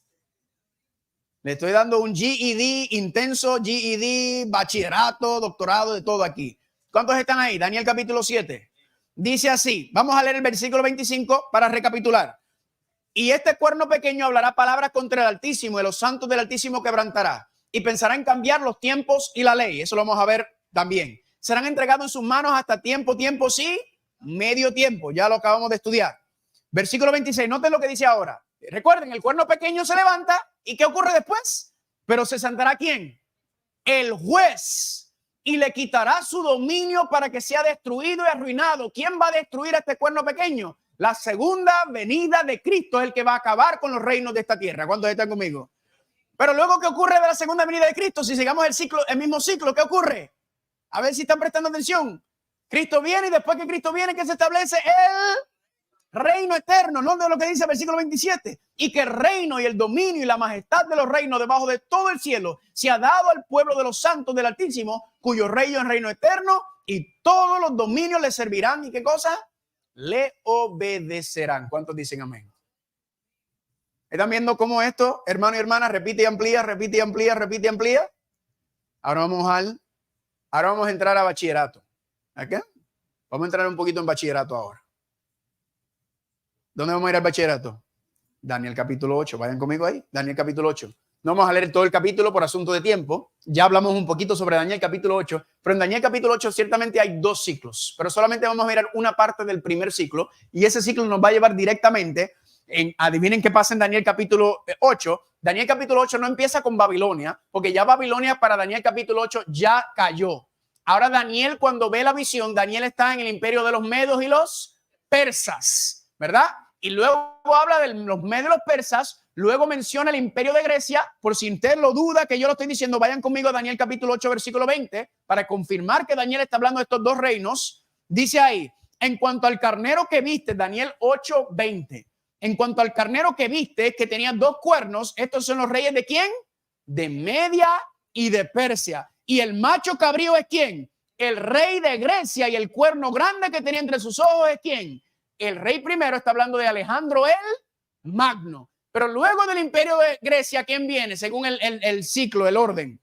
S1: Le estoy dando un GED intenso, GED, bachillerato, doctorado, de todo aquí. ¿Cuántos están ahí? Daniel capítulo 7. Dice así, vamos a leer el versículo 25 para recapitular. Y este cuerno pequeño hablará palabras contra el Altísimo y los santos del Altísimo quebrantará. Y pensará en cambiar los tiempos y la ley. Eso lo vamos a ver también. Serán entregados en sus manos hasta tiempo, sí, medio tiempo. Ya lo acabamos de estudiar. Versículo 26, noten lo que dice ahora. Recuerden, el cuerno pequeño se levanta. ¿Y qué ocurre después? Pero se sentará ¿quién? El juez. Y le quitará su dominio para que sea destruido y arruinado. ¿Quién va a destruir a este cuerno pequeño? La segunda venida de Cristo es el que va a acabar con los reinos de esta tierra. ¿Cuántos están conmigo? Pero luego, ¿qué ocurre de la segunda venida de Cristo? Si sigamos el mismo ciclo, ¿qué ocurre? A ver si están prestando atención. Cristo viene y después que Cristo viene, ¿qué se establece? El reino eterno, no de lo que dice el versículo 27, y que el reino y el dominio y la majestad de los reinos debajo de todo el cielo se ha dado al pueblo de los santos del Altísimo, cuyo reino es reino eterno, y todos los dominios le servirán. ¿Y qué cosa? Le obedecerán. ¿Cuántos dicen amén? ¿Están viendo cómo esto, hermano y hermana, repite y amplía, repite y amplía, repite y amplía? Ahora vamos a entrar a bachillerato. ¿A qué? Vamos a entrar un poquito en bachillerato ahora. ¿Dónde vamos a ir al bachillerato? Daniel capítulo 8. Vayan conmigo ahí. Daniel capítulo 8. No vamos a leer todo el capítulo por asunto de tiempo. Ya hablamos un poquito sobre Daniel capítulo 8. Pero en Daniel capítulo 8 ciertamente hay dos ciclos. Pero solamente vamos a mirar una parte del primer ciclo. Y ese ciclo nos va a llevar directamente adivinen qué pasa en Daniel capítulo 8. Daniel capítulo 8 no empieza con Babilonia, porque ya Babilonia para Daniel capítulo 8 ya cayó. Ahora Daniel, cuando ve la visión, Daniel está en el imperio de los medos y los persas, ¿verdad? Y luego habla de los medos y los persas, luego menciona el imperio de Grecia. Por si usted lo duda que yo lo estoy diciendo, vayan conmigo a Daniel capítulo 8 versículo 20 para confirmar que Daniel está hablando de estos dos reinos. Dice ahí, en cuanto al carnero que viste, Daniel 8, 20. En cuanto al carnero que viste, que tenía dos cuernos, estos son los reyes de ¿quién? De Media y de Persia. Y el macho cabrío es ¿quién? El rey de Grecia, y el cuerno grande que tenía entre sus ojos es ¿quién? El rey primero está hablando de Alejandro el Magno. Pero luego del imperio de Grecia, ¿quién viene? Según el ciclo, el orden.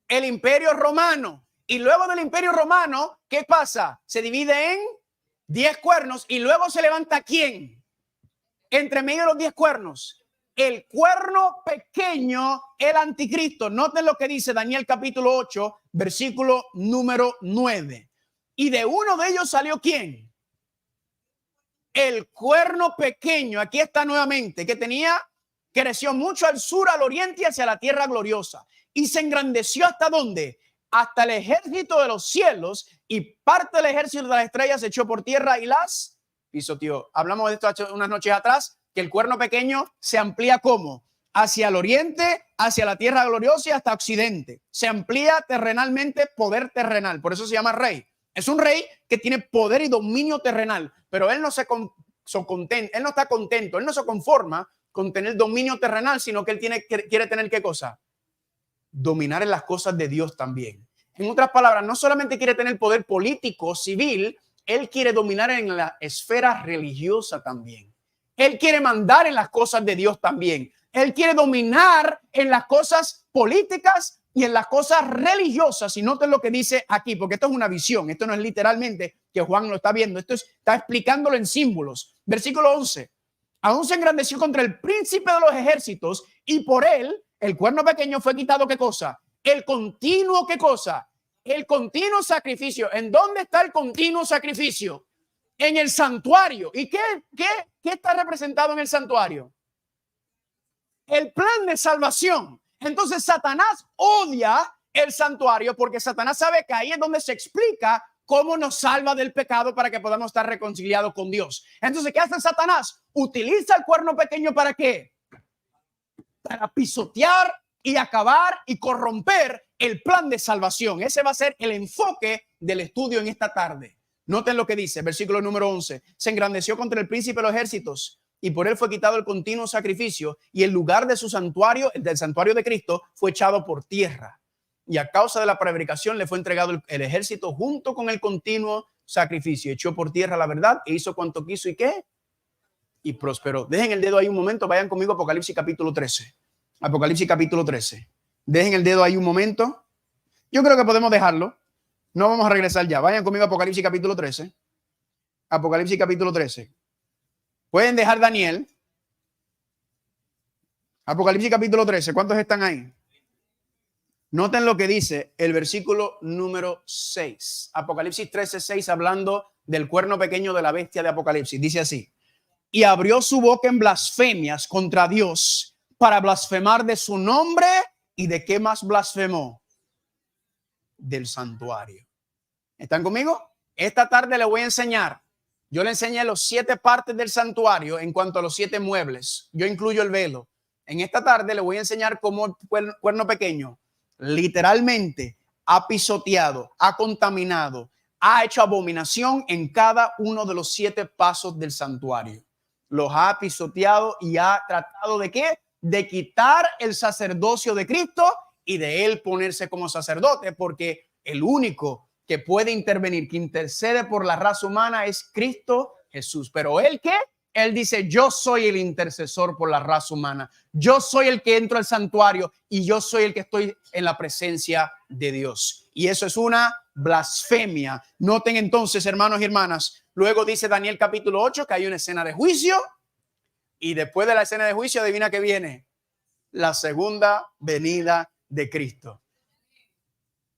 S1: El imperio romano. Y luego del imperio romano, ¿qué pasa? Se divide en 10 cuernos y luego se levanta ¿quién? Entre medio de los 10 cuernos, el cuerno pequeño, el anticristo. Noten lo que dice Daniel capítulo 8, versículo número 9. Y de uno de ellos salió ¿quién? El cuerno pequeño. Aquí está nuevamente, que creció mucho al sur, al oriente y hacia la tierra gloriosa. Y se engrandeció ¿hasta dónde? Hasta el ejército de los cielos, y parte del ejército de las estrellas se echó por tierra y las pisoteó. Hablamos de esto unas noches atrás, que el cuerno pequeño se amplía ¿cómo? Hacia el oriente, hacia la tierra gloriosa y hasta occidente. Se amplía terrenalmente, poder terrenal. Por eso se llama rey. Es un rey que tiene poder y dominio terrenal, pero él no está contento, él no se conforma con tener dominio terrenal, sino que él quiere tener ¿qué cosa? Dominar en las cosas de Dios también. En otras palabras, no solamente quiere tener poder político, civil, él quiere dominar en la esfera religiosa también. Él quiere mandar en las cosas de Dios también. Él quiere dominar en las cosas políticas y en las cosas religiosas. Y noten lo que dice aquí, porque esto es una visión. Esto no es literalmente que Juan lo está viendo. Esto está explicándolo en símbolos. Versículo 11. Aún se engrandeció contra el príncipe de los ejércitos, y por él, el cuerno pequeño, fue quitado ¿qué cosa? El continuo ¿qué cosa? El continuo sacrificio. ¿En dónde está el continuo sacrificio? En el santuario. ¿Y qué está representado en el santuario? El plan de salvación. Entonces Satanás odia el santuario porque Satanás sabe que ahí es donde se explica cómo nos salva del pecado para que podamos estar reconciliados con Dios. Entonces, ¿qué hace Satanás? Utiliza el cuerno pequeño ¿para qué? Para pisotear y acabar y corromper el plan de salvación. Ese va a ser el enfoque del estudio en esta tarde. Noten lo que dice, versículo número 11. Se engrandeció contra el príncipe de los ejércitos, y por él fue quitado el continuo sacrificio, y el lugar de su santuario, del santuario de Cristo, fue echado por tierra. Y a causa de la prevaricación le fue entregado el ejército junto con el continuo sacrificio. Echó por tierra la verdad e hizo cuanto quiso y ¿qué? Y prosperó. Dejen el dedo ahí un momento, vayan conmigo a Apocalipsis capítulo 13. Apocalipsis capítulo 13. Dejen el dedo ahí un momento. Yo creo que podemos dejarlo. No vamos a regresar ya. Vayan conmigo a Apocalipsis capítulo 13. Apocalipsis capítulo 13. Pueden dejar Daniel. Apocalipsis capítulo 13. ¿Cuántos están ahí? Noten lo que dice el versículo número 6. Apocalipsis 13, 6, hablando del cuerno pequeño de la bestia de Apocalipsis. Dice así: y abrió su boca en blasfemias contra Dios para blasfemar de su nombre. ¿Y de qué más blasfemó? Del santuario. ¿Están conmigo? Esta tarde le voy a enseñar. Yo le enseñé los 7 partes del santuario en cuanto a los 7 muebles. Yo incluyo el velo. En esta tarde le voy a enseñar cómo el cuerno pequeño literalmente ha pisoteado, ha contaminado, ha hecho abominación en cada uno de los 7 pasos del santuario. Los ha pisoteado y ha tratado ¿de qué? De quitar el sacerdocio de Cristo y de él ponerse como sacerdote, porque el único que puede intervenir, que intercede por la raza humana es Cristo Jesús. Pero él ¿qué? Él dice, yo soy el intercesor por la raza humana. Yo soy el que entro al santuario y yo soy el que estoy en la presencia de Dios. Y eso es una blasfemia. Noten entonces, hermanos y hermanas, luego dice Daniel capítulo 8 que hay una escena de juicio y después de la escena de juicio, adivina qué viene. La segunda venida de Cristo.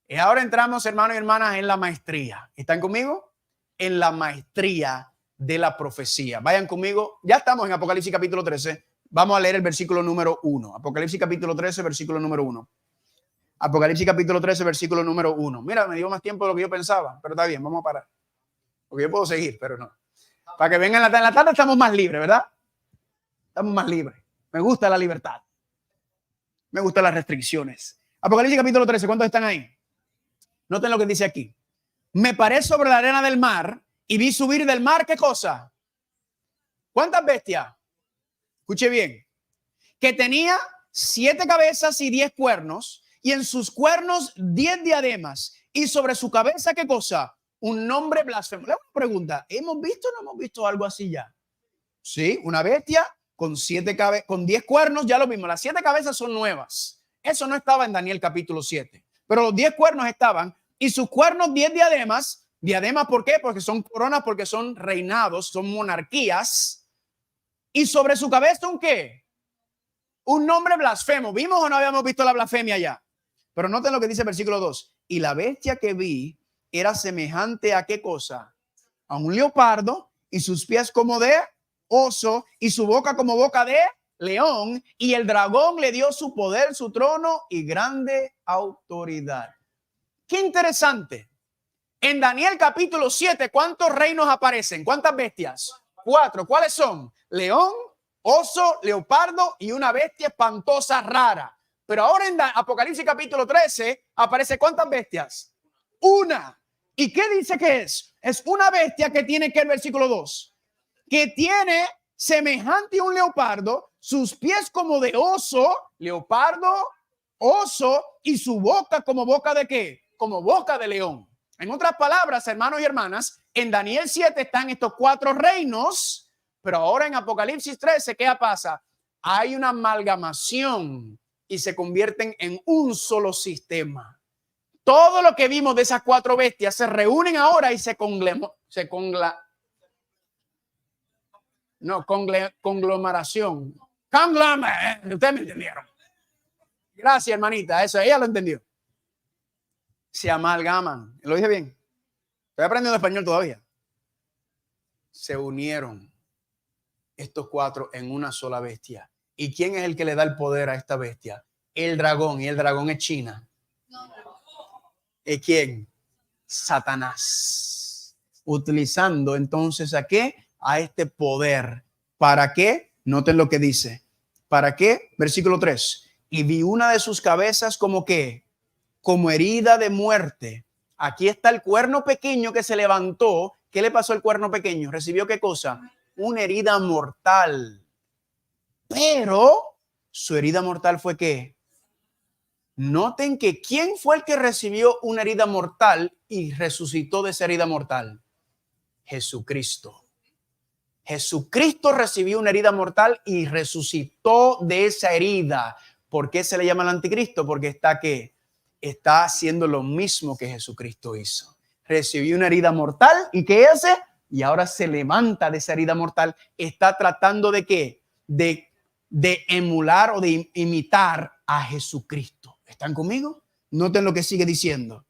S1: Y ahora entramos, hermanos y hermanas, en la maestría. ¿Están conmigo? En la maestría de la profecía. Vayan conmigo. Ya estamos en Apocalipsis capítulo 13. Vamos a leer el versículo número 1. Apocalipsis capítulo 13, versículo número 1. Apocalipsis capítulo 13, versículo número 1. Mira, me dio más tiempo de lo que yo pensaba, pero está bien, vamos a parar. Porque yo puedo seguir, pero no. Para que vengan en la tarde estamos más libres, ¿verdad? Estamos más libres. Me gusta la libertad. Me gustan las restricciones. Apocalipsis capítulo 13, ¿cuántos están ahí? Noten lo que dice aquí. Me paré sobre la arena del mar y vi subir del mar, ¿qué cosa? ¿Cuántas bestias? Escuche bien. Que tenía 7 cabezas y 10 cuernos, y en sus cuernos 10 diademas, y sobre su cabeza, ¿qué cosa? Un nombre blasfemo. Le hago una pregunta. ¿Hemos visto o no hemos visto algo así ya? Sí, una bestia con 10 cuernos, ya lo mismo. Las 7 cabezas son nuevas. Eso no estaba en Daniel capítulo 7. Pero los 10 cuernos estaban, y sus cuernos 10 diademas. Diademas, ¿por qué? Porque son coronas, porque son reinados, son monarquías. Y sobre su cabeza, ¿un qué? Un nombre blasfemo. ¿Vimos o no habíamos visto la blasfemia ya? Pero noten lo que dice el versículo 2. Y la bestia que vi era semejante a ¿qué cosa? A un leopardo, y sus pies como de oso, y su boca como boca de león, y el dragón le dio su poder, su trono y grande autoridad. Qué interesante. En Daniel capítulo 7, ¿cuántos reinos aparecen? ¿Cuántas bestias? 4. ¿Cuáles son? León, oso, leopardo y una bestia espantosa rara. Pero ahora en Apocalipsis capítulo 13 aparece ¿cuántas bestias? Una. ¿Y qué dice que es? Es una bestia que tiene que el versículo 2. Que tiene semejante a un leopardo, sus pies como de oso, leopardo, oso, y su boca como boca de ¿qué? Como boca de león. En otras palabras, hermanos y hermanas, en Daniel 7 están estos 4 reinos, pero ahora en Apocalipsis 13, ¿qué pasa? Hay una amalgamación y se convierten en un solo sistema. Todo lo que vimos de esas 4 bestias se reúnen ahora y conglomeración. Ustedes me entendieron. Gracias, hermanita. Eso, ella lo entendió. Se amalgaman. ¿Lo dije bien? Estoy aprendiendo español todavía. Se unieron estos 4 en una sola bestia. ¿Y quién es el que le da el poder a esta bestia? El dragón. Y el dragón es China. ¿Y quién? Satanás. Utilizando entonces ¿a qué? A este poder. ¿Para qué? Noten lo que dice. ¿Para qué? Versículo 3. Y vi una de sus cabezas como que, como herida de muerte. Aquí está el cuerno pequeño que se levantó. ¿Qué le pasó al cuerno pequeño? ¿Recibió qué cosa? Una herida mortal. Pero su herida mortal fue ¿qué? Noten que ¿quién fue el que recibió una herida mortal y resucitó de esa herida mortal? Jesucristo. Jesucristo recibió una herida mortal y resucitó de esa herida. ¿Por qué se le llama el anticristo? Porque está ¿qué? Está haciendo lo mismo que Jesucristo hizo. Recibió una herida mortal y ¿qué hace? Y ahora se levanta de esa herida mortal. Está tratando de ¿qué? De emular o de imitar a Jesucristo. ¿Están conmigo? Noten lo que sigue diciendo.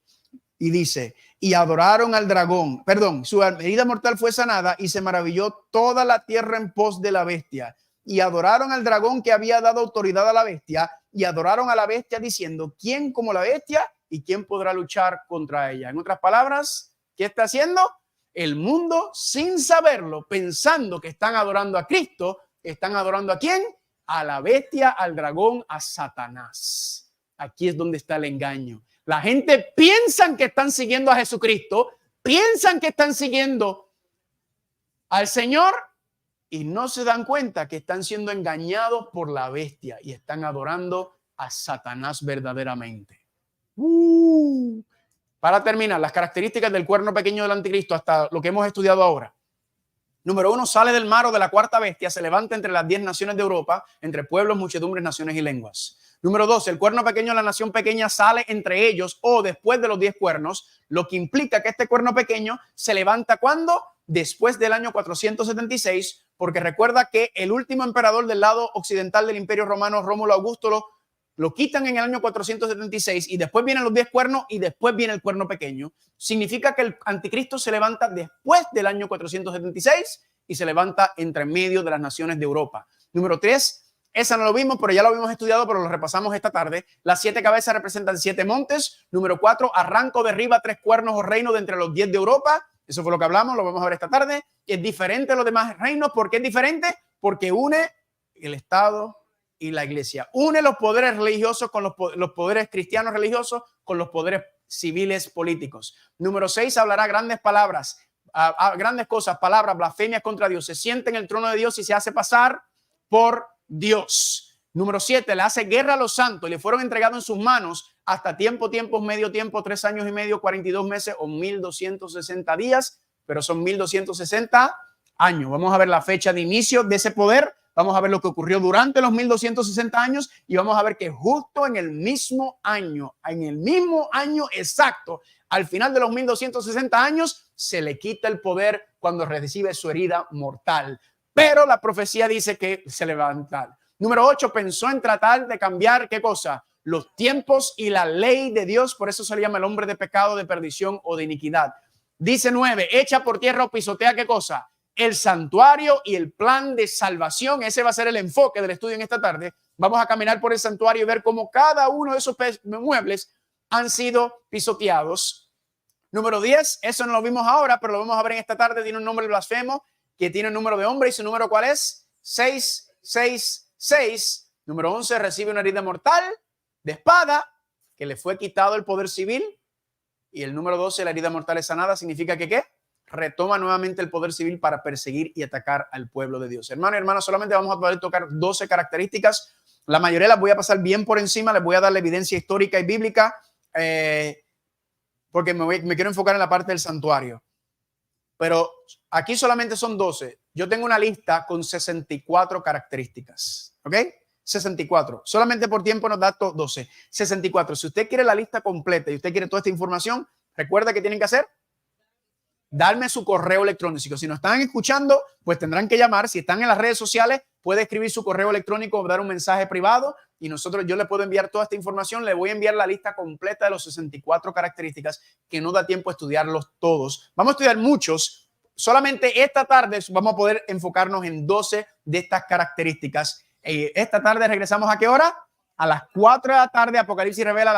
S1: Y dice, y adoraron al dragón. Perdón, su herida mortal fue sanada y se maravilló toda la tierra en pos de la bestia. Y adoraron al dragón que había dado autoridad a la bestia. Y adoraron a la bestia diciendo, ¿quién como la bestia? ¿Y quién podrá luchar contra ella? En otras palabras, ¿qué está haciendo? El mundo, sin saberlo, pensando que están adorando a Cristo, ¿están adorando a quién? A la bestia, al dragón, a Satanás. Aquí es donde está el engaño. La gente piensa que están siguiendo a Jesucristo, piensan que están siguiendo al Señor y no se dan cuenta que están siendo engañados por la bestia y están adorando a Satanás verdaderamente. Para terminar, las características del cuerno pequeño del anticristo hasta lo que hemos estudiado ahora. Número 1, sale del mar o de la cuarta bestia, se levanta entre las 10 naciones de Europa, entre pueblos, muchedumbres, naciones y lenguas. Número 2, el cuerno pequeño de la nación pequeña sale entre ellos o después de los 10 cuernos, lo que implica que este cuerno pequeño se levanta ¿cuándo? Después del año 476, porque recuerda que el último emperador del lado occidental del Imperio Romano, Rómulo Augusto, lo quitan en el año 476 y después vienen los 10 cuernos y después viene el cuerno pequeño. Significa que el anticristo se levanta después del año 476 y se levanta entre medio de las naciones de Europa. Número 3, esa no lo vimos, pero ya lo habíamos estudiado, pero lo repasamos esta tarde. Las 7 cabezas representan 7 montes. Número 4, arranco derriba 3 cuernos o reinos de entre los 10 de Europa. Eso fue lo que hablamos, lo vamos a ver esta tarde. Es diferente a los demás reinos. ¿Por qué es diferente? Porque une el Estado y la iglesia. Une los poderes religiosos con los poderes cristianos religiosos con los poderes civiles políticos. Número 6, hablará grandes palabras, grandes cosas, palabras, blasfemias contra Dios. Se siente en el trono de Dios y se hace pasar por Dios. Número 7, le hace guerra a los santos y le fueron entregados en sus manos hasta tiempos, medio tiempo, 3 años y medio, 42 meses o 1260 días, pero son 1260 años. Vamos a ver la fecha de inicio de ese poder. Vamos a ver lo que ocurrió durante los 1260 años y vamos a ver que justo en el mismo año exacto, al final de los 1260 años, se le quita el poder cuando recibe su herida mortal. Pero la profecía dice que se levanta. Número 8, pensó en tratar de cambiar, ¿qué cosa? Los tiempos y la ley de Dios, por eso se le llama el hombre de pecado, de perdición o de iniquidad. Dice 9, echa por tierra o pisotea, ¿qué cosa? El santuario y el plan de salvación. Ese va a ser el enfoque del estudio en esta tarde. Vamos a caminar por el santuario y ver cómo cada uno de esos muebles han sido pisoteados. Número 10, eso no lo vimos ahora, pero lo vamos a ver en esta tarde. Tiene un nombre blasfemo que tiene un número de hombre y su número ¿cuál es? 666. Número 11, recibe una herida mortal de espada que le fue quitado el poder civil. Y el número 12, la herida mortal es sanada. ¿Significa que qué? Retoma nuevamente el poder civil para perseguir y atacar al pueblo de Dios. Hermano y hermana, solamente vamos a poder tocar 12 características. La mayoría las voy a pasar bien por encima. Les voy a dar la evidencia histórica y bíblica porque me quiero enfocar en la parte del santuario. Pero aquí solamente son 12. Yo tengo una lista con 64 características. ¿Ok? 64. Solamente por tiempo nos da 12. 64. Si usted quiere la lista completa y usted quiere toda esta información, recuerda que tienen que hacer. Darme su correo electrónico. Si nos están escuchando, pues tendrán que llamar. Si están en las redes sociales, puede escribir su correo electrónico o dar un mensaje privado y yo le puedo enviar toda esta información. Le voy a enviar la lista completa de los 64 características que no da tiempo a estudiarlos todos. Vamos a estudiar muchos. Solamente esta tarde vamos a poder enfocarnos en 12 de estas características. Esta tarde regresamos ¿a qué hora? A las 4 de la tarde. Apocalipsis revela la